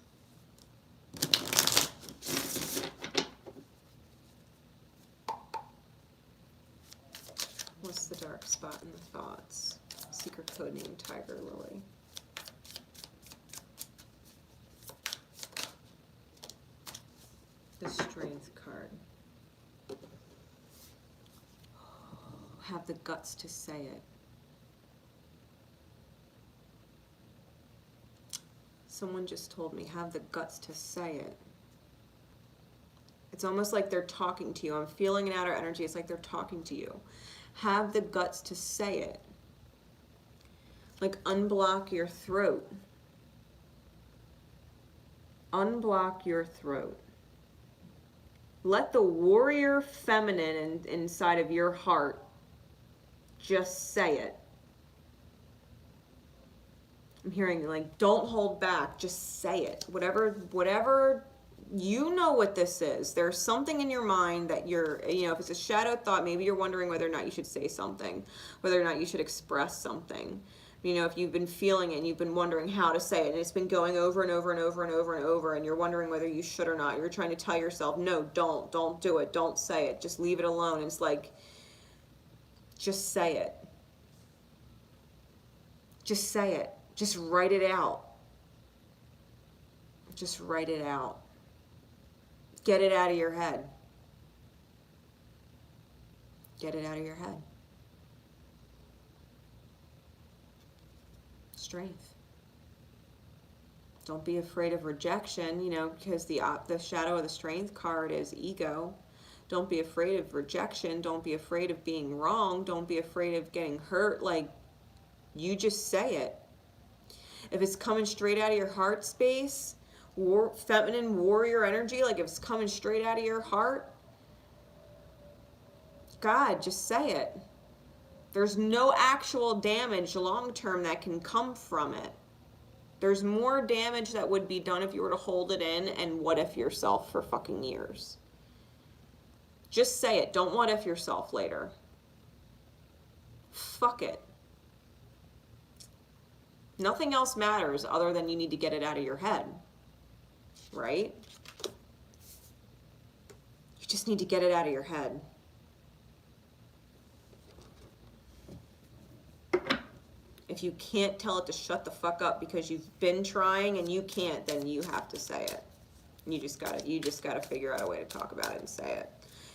What's the dark spot in the thoughts? Secret code name Tiger Lily. The Strength card. Have the guts to say it. Someone just told me, have the guts to say it. It's almost like they're talking to you. I'm feeling an outer energy. It's like they're talking to you. Have the guts to say it. Like unblock your throat. Unblock your throat. Let the warrior feminine inside of your heart just say it. I'm hearing like, don't hold back, just say it. Whatever, you know what this is. There's something in your mind that you're, you know, if it's a shadow thought, maybe you're wondering whether or not you should say something, whether or not you should express something. You know, if you've been feeling it and you've been wondering how to say it, and it's been going over and over and over and over and over, and you're wondering whether you should or not. You're trying to tell yourself, no, don't do it. Don't say it. Just leave it alone. And it's like, just say it. Just say it. Just write it out. Just write it out. Get it out of your head. Get it out of your head. Strength. Don't be afraid of rejection, you know, because the shadow of the Strength card is ego. Don't be afraid of rejection. Don't be afraid of being wrong. Don't be afraid of getting hurt. Like, you just say it. If it's coming straight out of your heart space, feminine warrior energy, like if it's coming straight out of your heart, God, just say it. There's no actual damage long-term that can come from it. There's more damage that would be done if you were to hold it in and what if yourself for fucking years. Just say it. Don't what if yourself later. Fuck it. Nothing else matters other than you need to get it out of your head. Right? You just need to get it out of your head. If you can't tell it to shut the fuck up because you've been trying and you can't, then you have to say it. You just gotta figure out a way to talk about it and say it.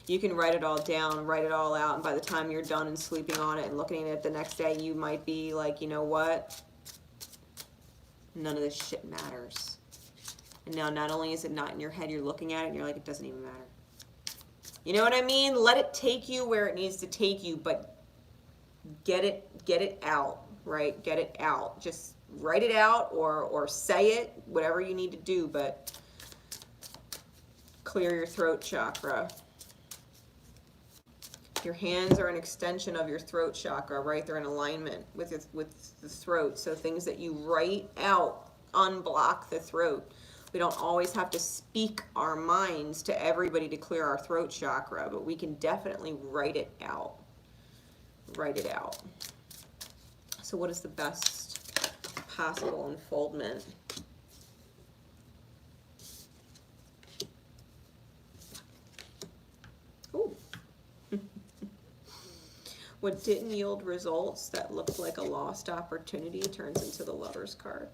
You can write it all down, write it all out, and by the time you're done and sleeping on it and looking at it the next day, you might be like, you know what? None of this shit matters. And now not only is it not in your head, you're looking at it and you're like, it doesn't even matter. You know what I mean? Let it take you where it needs to take you, but get it out, right? Get it out. Just write it out or say it, whatever you need to do, but clear your throat chakra. Your hands are an extension of your throat chakra, right? They're in alignment with the throat. So things that you write out unblock the throat. We don't always have to speak our minds to everybody to clear our throat chakra, but we can definitely write it out. Write it out. So what is the best possible unfoldment? Ooh. What didn't yield results that looked like a lost opportunity turns into the Lover's card.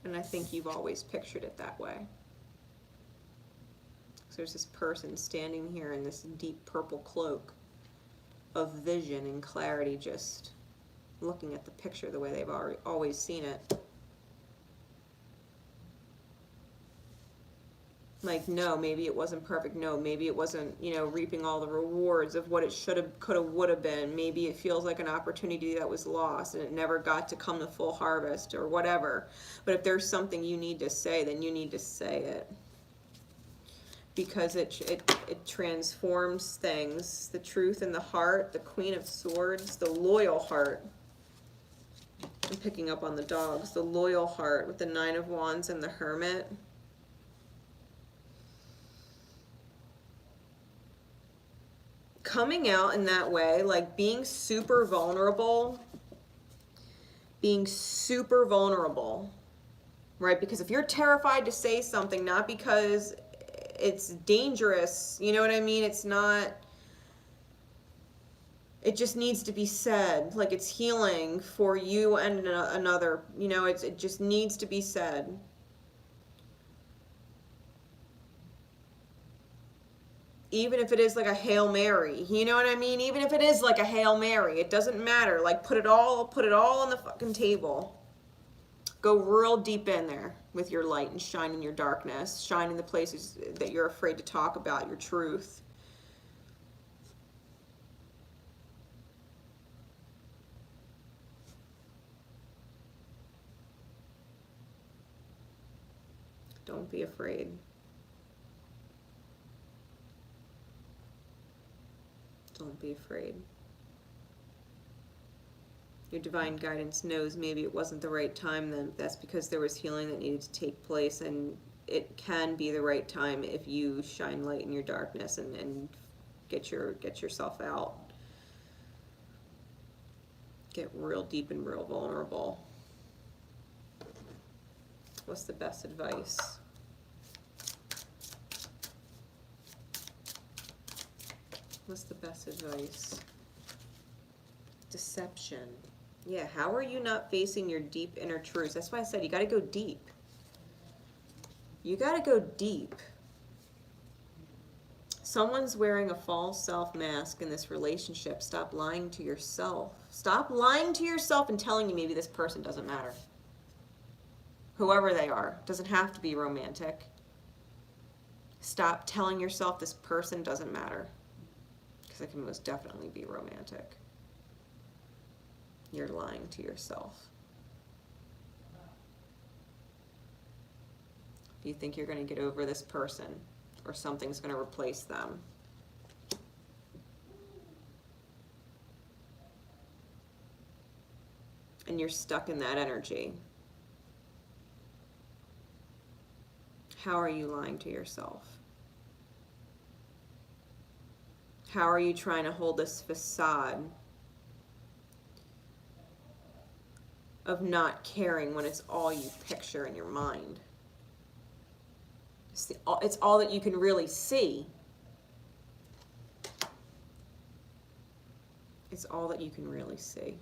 And I think you've always pictured it that way. So there's this person standing here in this deep purple cloak of vision and clarity, just looking at the picture the way they've always seen it. Like, no, maybe it wasn't perfect. No, maybe it wasn't, you know, reaping all the rewards of what it should have, could have, would have been. Maybe it feels like an opportunity that was lost and it never got to come to full harvest or whatever. But if there's something you need to say, then you need to say it. Because it transforms things. The truth in the heart, the Queen of Swords, the loyal heart. I'm picking up on the dogs. The loyal heart with the Nine of Wands and the Hermit. Coming out in that way, like being super vulnerable, right? Because if you're terrified to say something, not because it's dangerous, you know what I mean? It's not, it just needs to be said. Like it's healing for you and another, you know, it just needs to be said. Even if it is like a Hail Mary, you know what I mean? Even if it is like a Hail Mary, it doesn't matter. Like put it all on the fucking table. Go real deep in there with your light and shine in your darkness. Shine in the places that you're afraid to talk about, your truth. Don't be afraid. Don't be afraid. Your divine guidance knows maybe it wasn't the right time, then that's because there was healing that needed to take place, and it can be the right time if you shine light in your darkness and get yourself out. Get real deep and real vulnerable. What's the best advice? What's the best advice? Deception. Yeah, how are you not facing your deep inner truths? That's why I said you got to go deep. You got to go deep. Someone's wearing a false self mask in this relationship. Stop lying to yourself. Stop lying to yourself and telling you maybe this person doesn't matter. Whoever they are. Doesn't have to be romantic. Stop telling yourself this person doesn't matter. Because it can most definitely be romantic. You're lying to yourself. You think you're going to get over this person or something's going to replace them. And you're stuck in that energy. How are you lying to yourself? How are you trying to hold this facade of not caring when it's all you picture in your mind? It's all that you can really see. It's all that you can really see.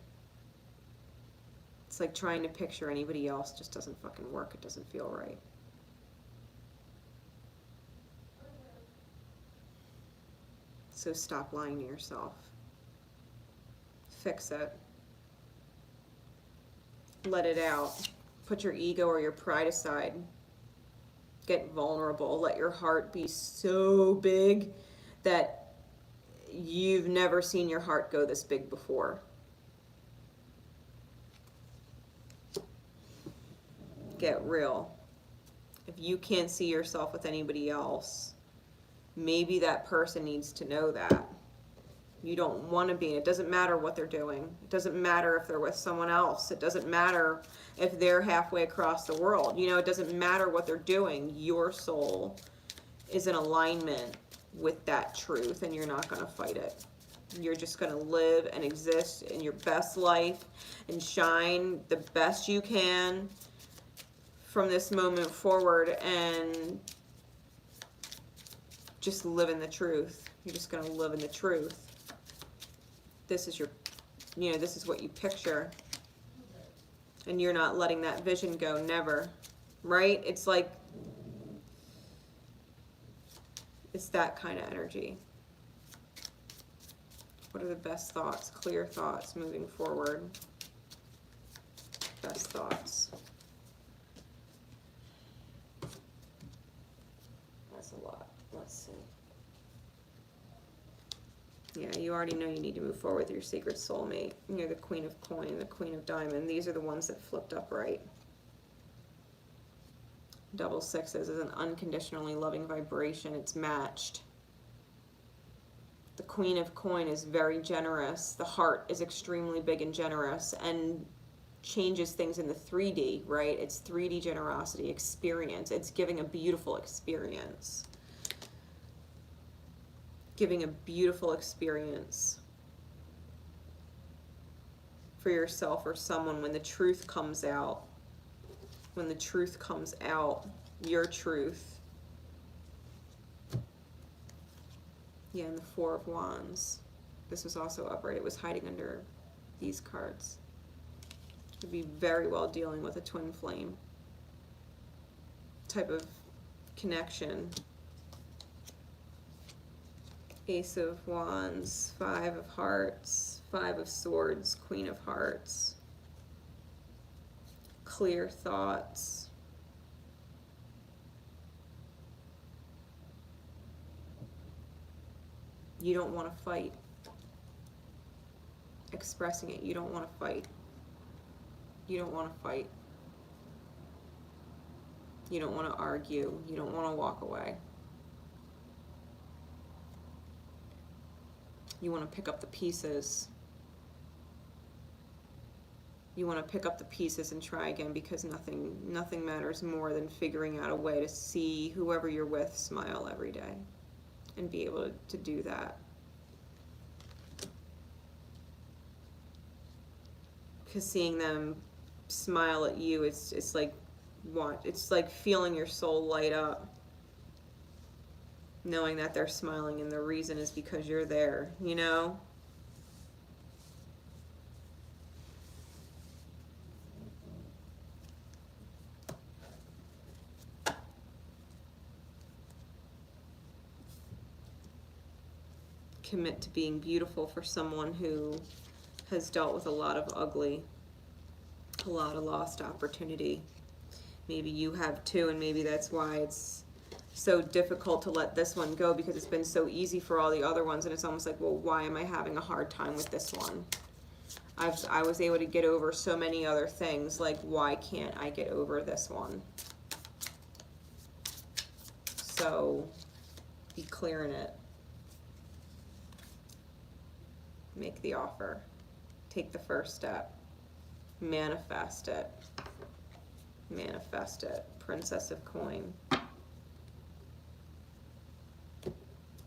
It's like trying to picture anybody else just doesn't fucking work. It doesn't feel right. So stop lying to yourself. Fix it. Let it out. Put your ego or your pride aside. Get vulnerable. Let your heart be so big that you've never seen your heart go this big before. Get real. If you can't see yourself with anybody else, maybe that person needs to know that. You don't want to be. It doesn't matter what they're doing. It doesn't matter if they're with someone else. It doesn't matter if they're halfway across the world. You know, it doesn't matter what they're doing. Your soul is in alignment with that truth, and you're not going to fight it. You're just going to live and exist in your best life and shine the best you can from this moment forward, and just live in the truth. You're just going to live in the truth. This is your, you know, this is what you picture. And you're not letting that vision go, never. Right? It's like, it's that kind of energy. What are the best thoughts, clear thoughts moving forward? Best thoughts. That's a lot. Let's see. Yeah, you already know you need to move forward with your sacred soulmate. You're the Queen of Coin, the Queen of Diamond. These are the ones that flipped upright. Double sixes is an unconditionally loving vibration. It's matched. The Queen of Coin is very generous. The heart is extremely big and generous and changes things in the 3D, right? It's 3D generosity, experience. It's giving a beautiful experience. Giving a beautiful experience for yourself or someone when the truth comes out. When the truth comes out, your truth. Yeah, and the Four of Wands. This was also upright. It was hiding under these cards. Could be very well dealing with a twin flame type of connection. Ace of Wands, Five of Hearts, Five of Swords, Queen of Hearts. Clear thoughts. You don't want to fight. Expressing it, you don't want to fight. You don't want to fight. You don't want to argue. You don't want to walk away. You want to pick up the pieces. You want to pick up the pieces and try again, because nothing matters more than figuring out a way to see whoever you're with smile every day and be able to do that. Because seeing them smile at you, it's like what? It's like feeling your soul light up. Knowing that they're smiling and the reason is because you're there, you know? Commit to being beautiful for someone who has dealt with a lot of ugly, a lot of lost opportunity. Maybe you have too, and maybe that's why it's so difficult to let this one go, because it's been so easy for all the other ones, and it's almost like, well, why am I having a hard time with this one? I was able to get over so many other things, like why can't I get over this one? So be clear in it. Make the offer. Take the first step. Manifest it. Manifest it. Princess of Coin.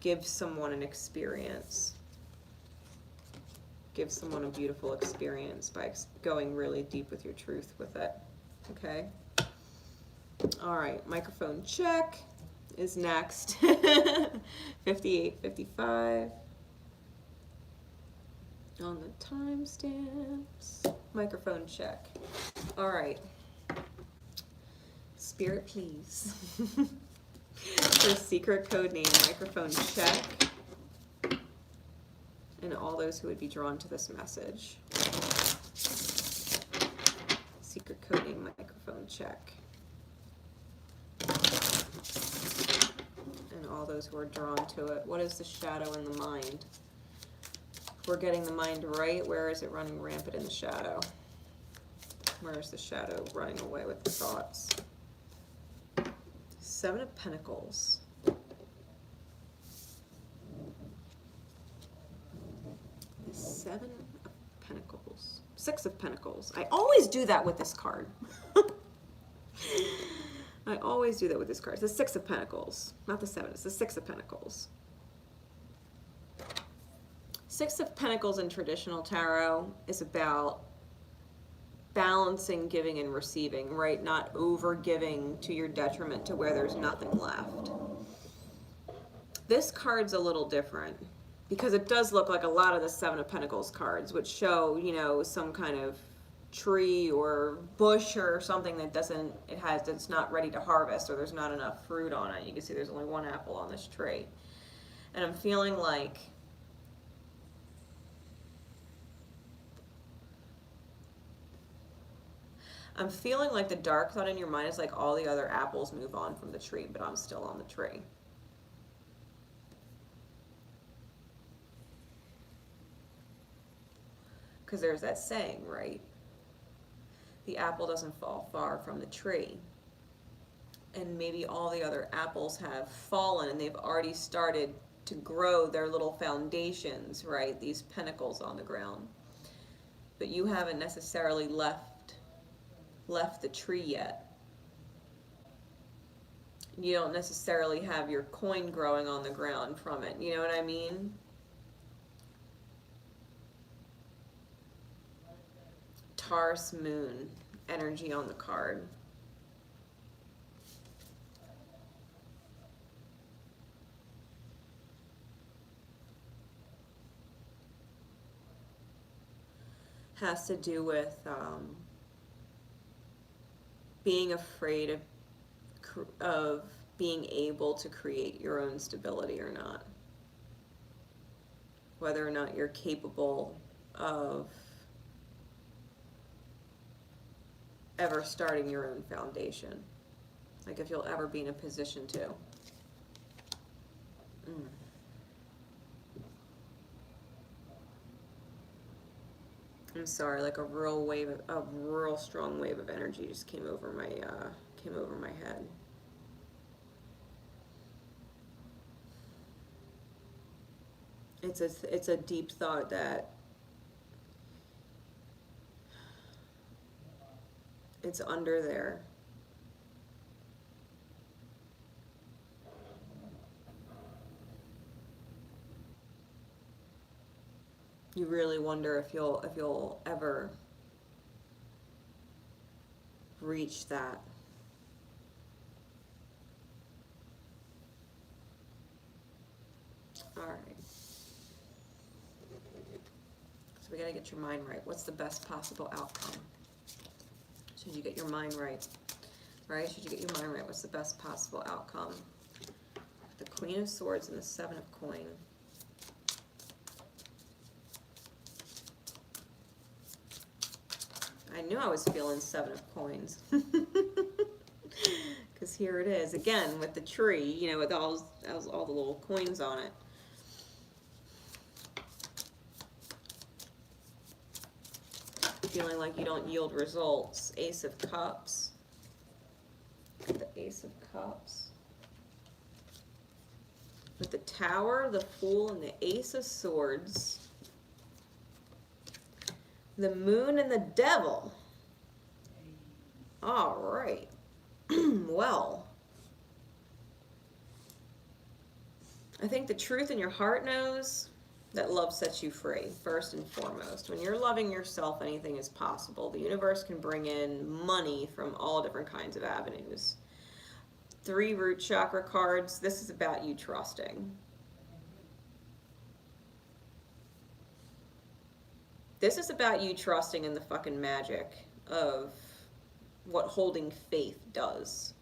Give someone an experience. Give someone a beautiful experience by going really deep with your truth with it. Okay? All right, microphone check is next. 58, 55. On the timestamps. Microphone check. All right. Spirit, please. For secret code name, microphone check. And all those who would be drawn to this message. Secret code name, microphone check. And all those who are drawn to it. What is the shadow in the mind? If we're getting the mind right, where is it running rampant in the shadow? Where is the shadow running away with the thoughts? Seven of Pentacles. Seven of Pentacles. Six of Pentacles. I always do that with this card. I always do that with this card. It's the Six of Pentacles. Not the Seven. It's the Six of Pentacles. Six of Pentacles in traditional tarot is about balancing giving and receiving, right? Not over giving to your detriment to where there's nothing left. This card's a little different because it does look like a lot of the Seven of Pentacles cards, which show, you know, some kind of tree or bush or something that it's not ready to harvest, or there's not enough fruit on it. You can see there's only one apple on this tree. And I'm feeling like the dark thought in your mind is like all the other apples move on from the tree, but I'm still on the tree. Because there's that saying, right? The apple doesn't fall far from the tree. And maybe all the other apples have fallen and they've already started to grow their little foundations, right? These pentacles on the ground. But you haven't necessarily left the tree yet. You don't necessarily have your coin growing on the ground from it. You know what I mean? Taurus moon energy on the card. Has to do with being afraid of being able to create your own stability or not. Whether or not you're capable of ever starting your own foundation. Like if you'll ever be in a position to. I'm sorry, like a real strong wave of energy just came over my head. It's a deep thought that it's under there. You really wonder if you'll ever reach that. All right. So we gotta get your mind right. What's the best possible outcome? Should you get your mind right? Right? Should you get your mind right? What's the best possible outcome? The Queen of Swords and the Seven of Coins. I knew I was feeling Seven of Coins. Because here it is, again, with the tree, you know, with all the little coins on it. Feeling like you don't yield results. Ace of Cups. The Ace of Cups. With the Tower, the Fool, and the Ace of Swords. The Moon and the Devil. All right. Well, I think the truth in your heart knows that love sets you free, first and foremost. When you're loving yourself, anything is possible. The universe can bring in money from all different kinds of avenues. 3 root chakra cards. This is about you trusting. This is about you trusting in the fucking magic of what holding faith does.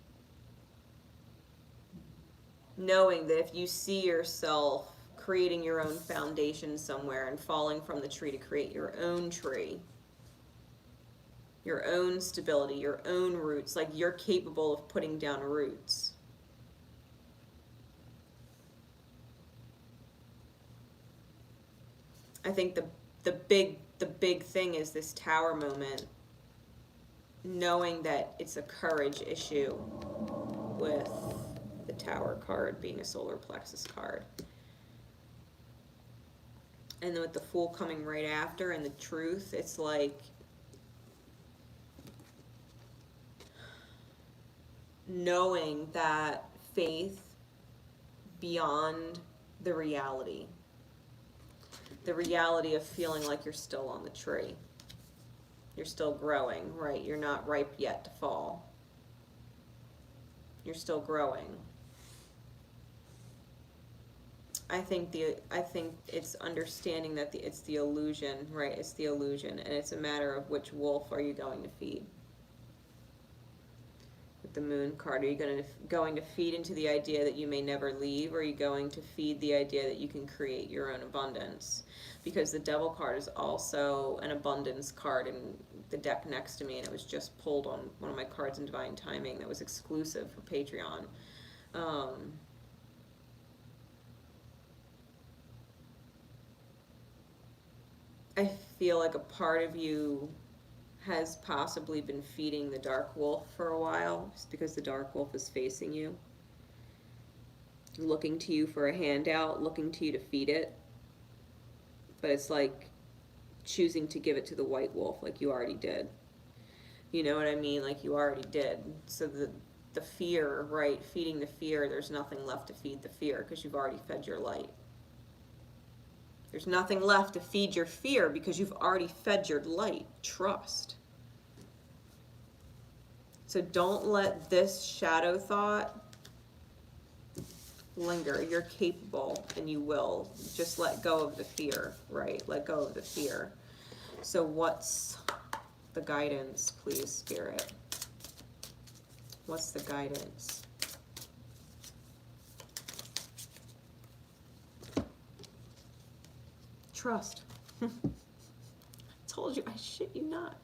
Knowing that if you see yourself creating your own foundation somewhere and falling from the tree to create your own tree, your own stability, your own roots, like you're capable of putting down roots. I think the big thing is this Tower moment, knowing that it's a courage issue with the Tower card being a solar plexus card. And then with the Fool coming right after and the Truth, it's like knowing that faith beyond the reality of feeling like you're still on the tree. You're still growing, right? You're not ripe yet to fall. You're still growing. I think it's understanding that it's the illusion, right? It's the illusion, and it's a matter of which wolf are you going to feed. With the Moon card, are you going to feed into the idea that you may never leave, or are you going to feed the idea that you can create your own abundance? Because the Devil card is also an abundance card in the deck next to me, and it was just pulled on one of my cards in Divine Timing that was exclusive for Patreon. I feel like a part of you has possibly been feeding the Dark Wolf for a while, just because the Dark Wolf is facing you, looking to you for a handout, looking to you to feed it. But it's like choosing to give it to the White Wolf, like you already did. You know what I mean? Like you already did. So the fear, right? Feeding the fear, there's nothing left to feed the fear because you've already fed your light. There's nothing left to feed your fear because you've already fed your light. Trust. So don't let this shadow thought linger. You're capable and you will. Just let go of the fear, right? Let go of the fear. So what's the guidance, please, Spirit? What's the guidance? Trust. I told you, I shit you not.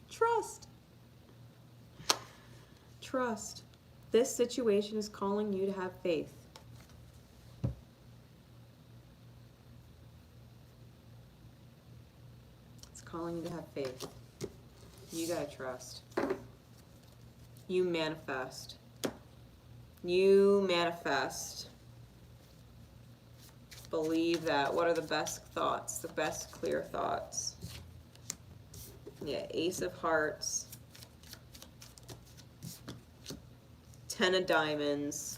Trust. Trust. This situation is calling you to have faith. It's calling you to have faith. You gotta trust. You manifest. You manifest. Believe that. What are the best thoughts? The best clear thoughts. Yeah, Ace of Hearts. 10 of Diamonds.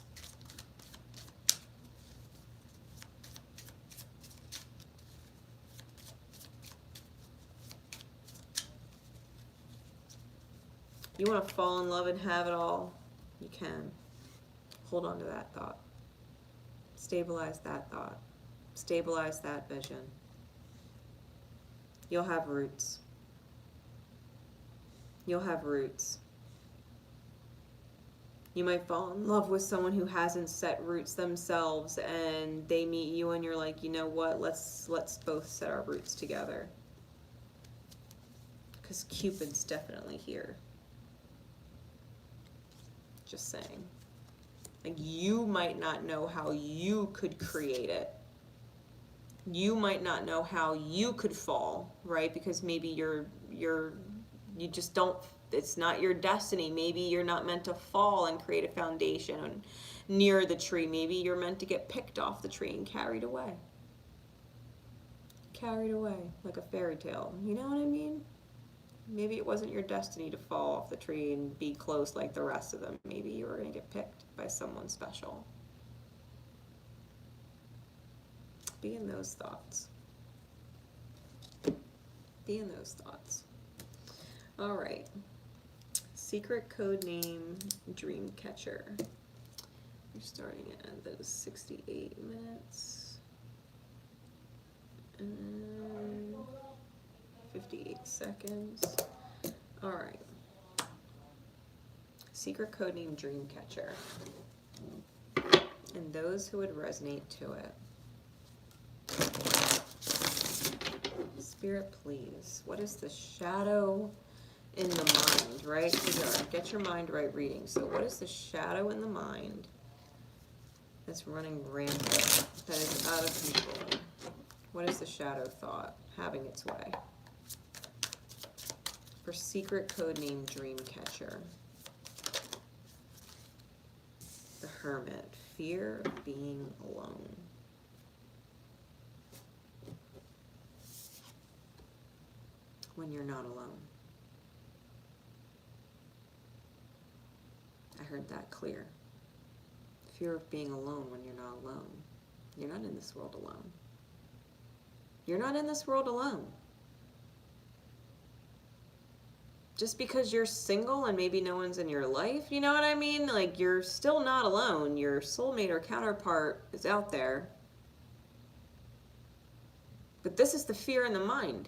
You want to fall in love and have it all? You can. Hold on to that thought. Stabilize that thought. Stabilize that vision. You'll have roots. You'll have roots. You might fall in love with someone who hasn't set roots themselves, and they meet you and you're like, you know what, let's both set our roots together. Because Cupid's definitely here. Just saying. Like, you might not know how you could create it. You might not know how you could fall, right? Because maybe you just don't, it's not your destiny. Maybe you're not meant to fall and create a foundation near the tree. Maybe you're meant to get picked off the tree and carried away. Carried away like a fairy tale. You know what I mean? Maybe it wasn't your destiny to fall off the tree and be close like the rest of them. Maybe you were going to get picked by someone special. Be in those thoughts. Be in those thoughts. All right. Secret code name, Dreamcatcher. We're starting at those 68 minutes. And 58 seconds. All right. Secret code name, Dreamcatcher. And those who would resonate to it. Spirit, please. What is the shadow in the mind, right? Get your mind right reading. So what is the shadow in the mind that's running rampant, that is out of control? What is the shadow thought having its way? For secret code name, Dreamcatcher. The Hermit. Fear of being alone. when you're not alone. I heard that clear. Fear of being alone when you're not alone. You're not in this world alone. You're not in this world alone. Just because you're single and maybe no one's in your life, you know what I mean? Like, you're still not alone. Your soulmate or counterpart is out there. But this is the fear in the mind.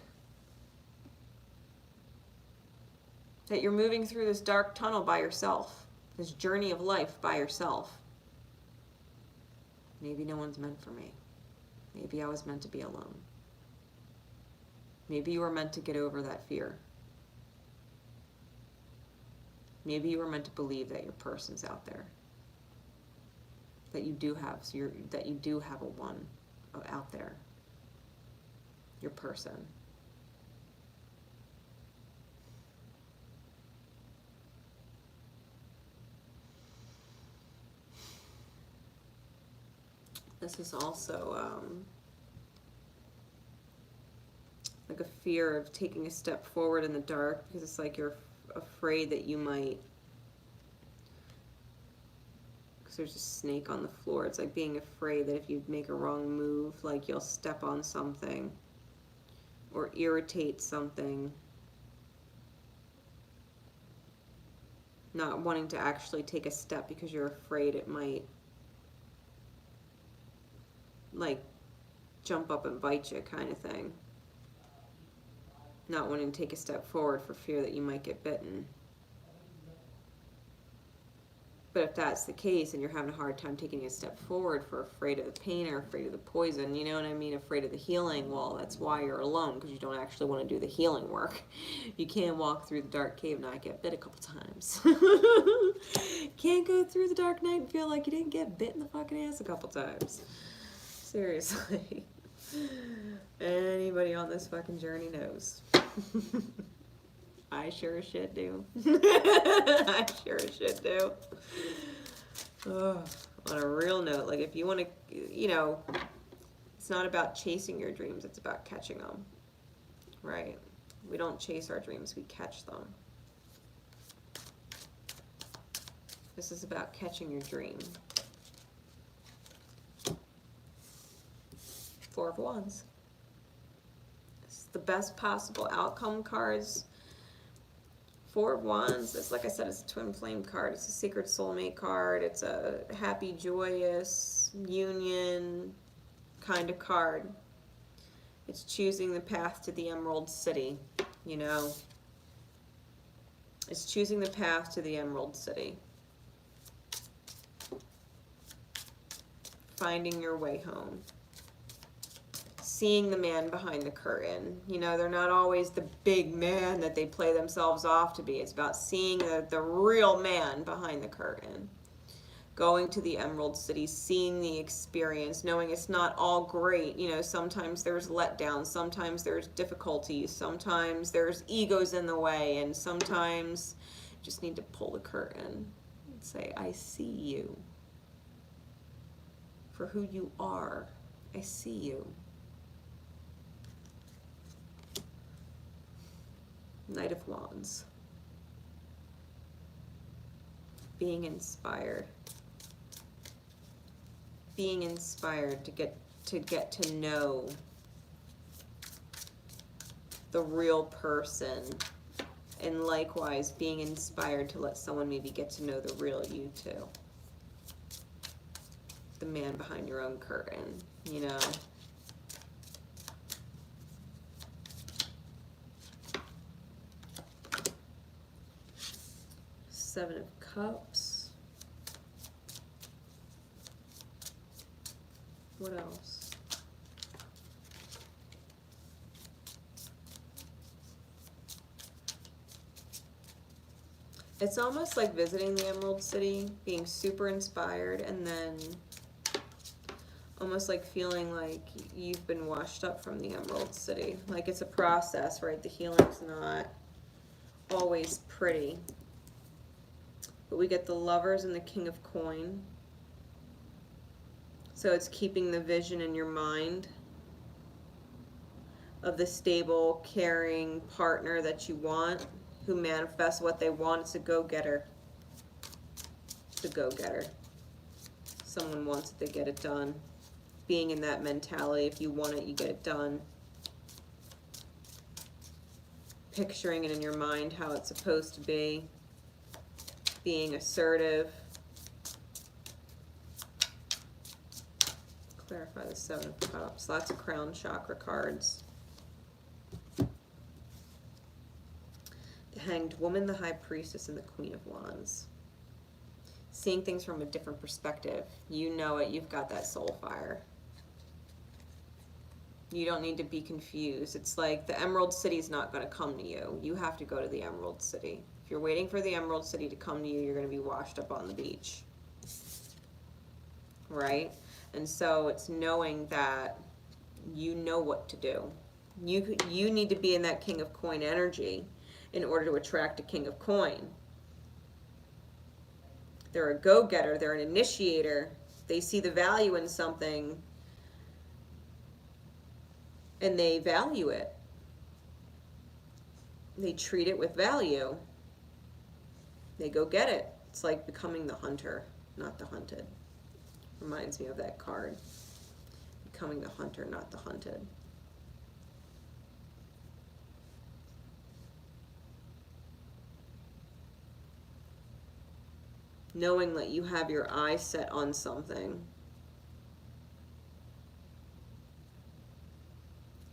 That you're moving through this dark tunnel by yourself. This journey of life by yourself. Maybe no one's meant for me. Maybe I was meant to be alone. Maybe you were meant to get over that fear. Maybe you were meant to believe that your person's out there. That you do have, that you do have a one out there. Your person. This is also like a fear of taking a step forward in the dark, because it's like you're afraid that you might, because there's a snake on the floor. It's like being afraid that if you make a wrong move, like you'll step on something or irritate something. Not wanting to actually take a step because you're afraid it might like jump up and bite you, kind of thing. Not wanting to take a step forward for fear that you might get bitten. But if that's the case and you're having a hard time taking a step forward for afraid of the pain or afraid of the poison, you know what I mean, afraid of the healing, well, that's why you're alone, because you don't actually want to do the healing work. You can't walk through the dark cave and not get bit a couple times. Can't go through the dark night and feel like you didn't get bit in the fucking ass a couple times. Seriously. Anybody on this fucking journey knows. I sure as shit do. I sure as shit do. Oh, on a real note, like if you want to, you know, it's not about chasing your dreams, it's about catching them. Right? We don't chase our dreams, we catch them. This is about catching your dream. Four of Wands. It's the best possible outcome cards. Four of Wands, it's like I said, it's a twin flame card. It's a secret soulmate card. It's a happy, joyous union kind of card. It's choosing the path to the Emerald City, you know. It's choosing the path to the Emerald City. Finding your way home. Seeing the man behind the curtain. You know, they're not always the big man that they play themselves off to be. It's about seeing the real man behind the curtain. Going to the Emerald City, seeing the experience, knowing it's not all great. You know, sometimes there's letdowns, sometimes there's difficulties, sometimes there's egos in the way, and sometimes you just need to pull the curtain and say, I see you for who you are. I see you. Knight of Wands. Being inspired. Being inspired to get to know the real person, and likewise being inspired to let someone maybe get to know the real you too. The man behind your own curtain, you know. Seven of Cups. What else? It's almost like visiting the Emerald City, being super inspired, and then almost like feeling like you've been washed up from the Emerald City. Like it's a process, right? The healing's not always pretty. But we get the Lovers and the King of Coin. So it's keeping the vision in your mind. of the stable, caring partner that you want, who manifests what they want. It's a go-getter. It's a go-getter. Someone wants it, they get it done. Being in that mentality, if you want it, you get it done. Picturing it in your mind how it's supposed to be. Being assertive. Clarify the Seven of Cups. Lots of crown chakra cards. The Hanged Woman, the High Priestess, and the Queen of Wands. Seeing things from a different perspective. You know it. You've got that soul fire. You don't need to be confused. It's like the Emerald City is not going to come to you. You have to go to the Emerald City. If you're waiting for the Emerald City to come to you, you're going to be washed up on the beach. Right? And so it's knowing that you know what to do. You need to be in that King of Coin energy in order to attract a King of Coin. They're a go-getter. They're an initiator. They see the value in something and they value it. They treat it with value. They go get it. It's like becoming the hunter, not the hunted. Reminds me of that card. Becoming the hunter, not the hunted. Knowing that you have your eyes set on something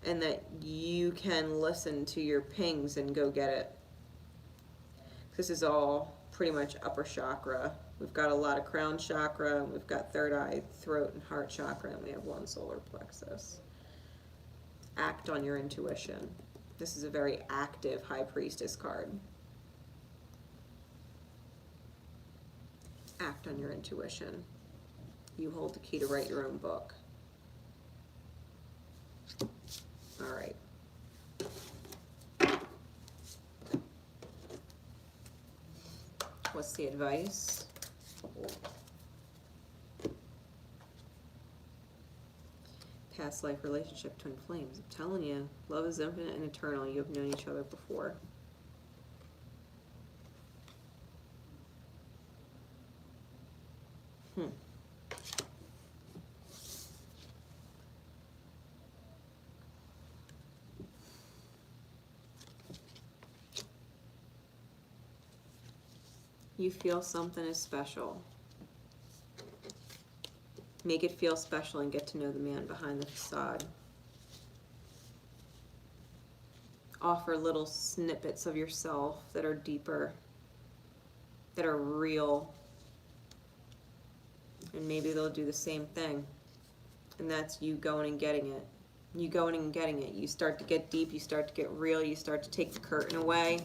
and that you can listen to your pings and go get it. This is all pretty much upper chakra. We've got a lot of crown chakra, and we've got third eye, throat, and heart chakra, and we have one solar plexus. Act on your intuition. This is a very active High Priestess card. Act on your intuition. You hold the key to write your own book. All right. What's the advice? Past life relationship, twin flames. I'm telling you, love is infinite and eternal. You have known each other before. You feel something is special. Make it feel special and get to know the man behind the facade. Offer little snippets of yourself that are deeper, that are real. And maybe they'll do the same thing. And that's you going and getting it. You going and getting it. You start to get deep, you start to get real, you start to take the curtain away.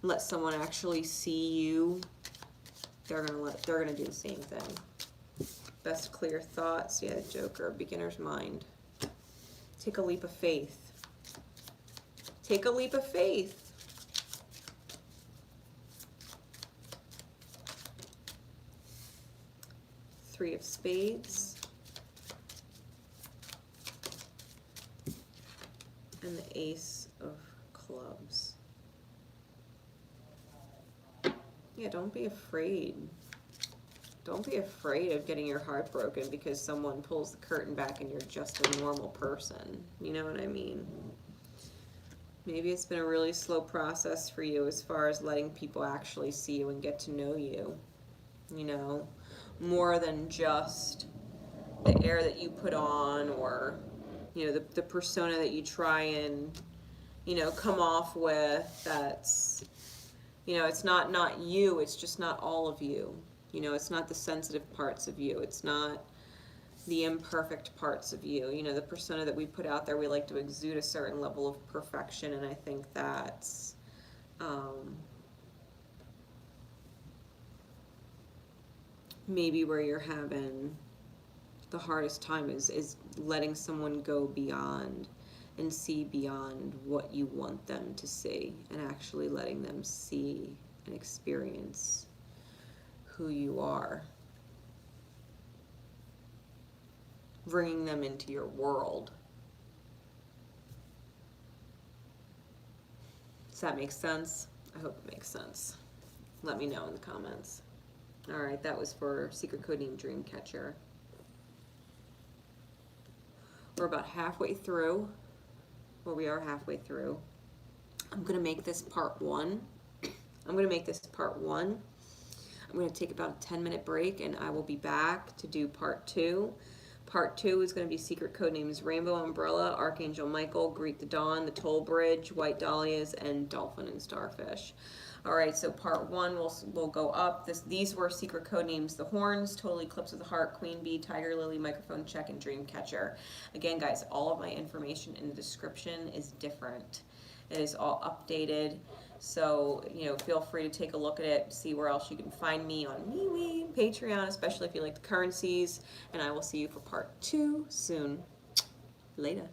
Let someone actually see you. They're gonna do the same thing. Best clear thoughts. Yeah, Joker, beginner's mind. Take a leap of faith. Take a leap of faith. Three of Spades. And the Ace of Clubs. Yeah, don't be afraid. Don't be afraid of getting your heart broken because someone pulls the curtain back and you're just a normal person. You know what I mean? Maybe it's been a really slow process for you as far as letting people actually see you and get to know you. You know, more than just the air that you put on or, you know, the persona that you try and, you know, come off with that's, you know, it's not you, it's just not all of you. You know, it's not the sensitive parts of you. It's not the imperfect parts of you. You know, the persona that we put out there, we like to exude a certain level of perfection, and I think that's maybe where you're having the hardest time is letting someone go beyond and see beyond what you want them to see and actually letting them see and experience who you are. Bringing them into your world. Does that make sense? I hope it makes sense. Let me know in the comments. All right, that was for Secret Code Name Dreamcatcher. We're about halfway through. Well, we are halfway through. I'm going to make this part 1. I'm going to take about a 10-minute break, and I will be back to do part 2. Part 2 is going to be Secret Code Names Rainbow Umbrella, Archangel Michael, Greet the Dawn, the Toll Bridge, White Dahlias, and Dolphin and Starfish. All right, so part 1 will go up. These were Secret Code Names: the Horns, Total Eclipse of the Heart, Queen Bee, Tiger Lily, Microphone Check, and Dreamcatcher. Again, guys, all of my information in the description is different. It is all updated. So, feel free to take a look at it, see where else you can find me on MeWe, Patreon, especially if you like the currencies. And I will see you for part 2 soon. Later.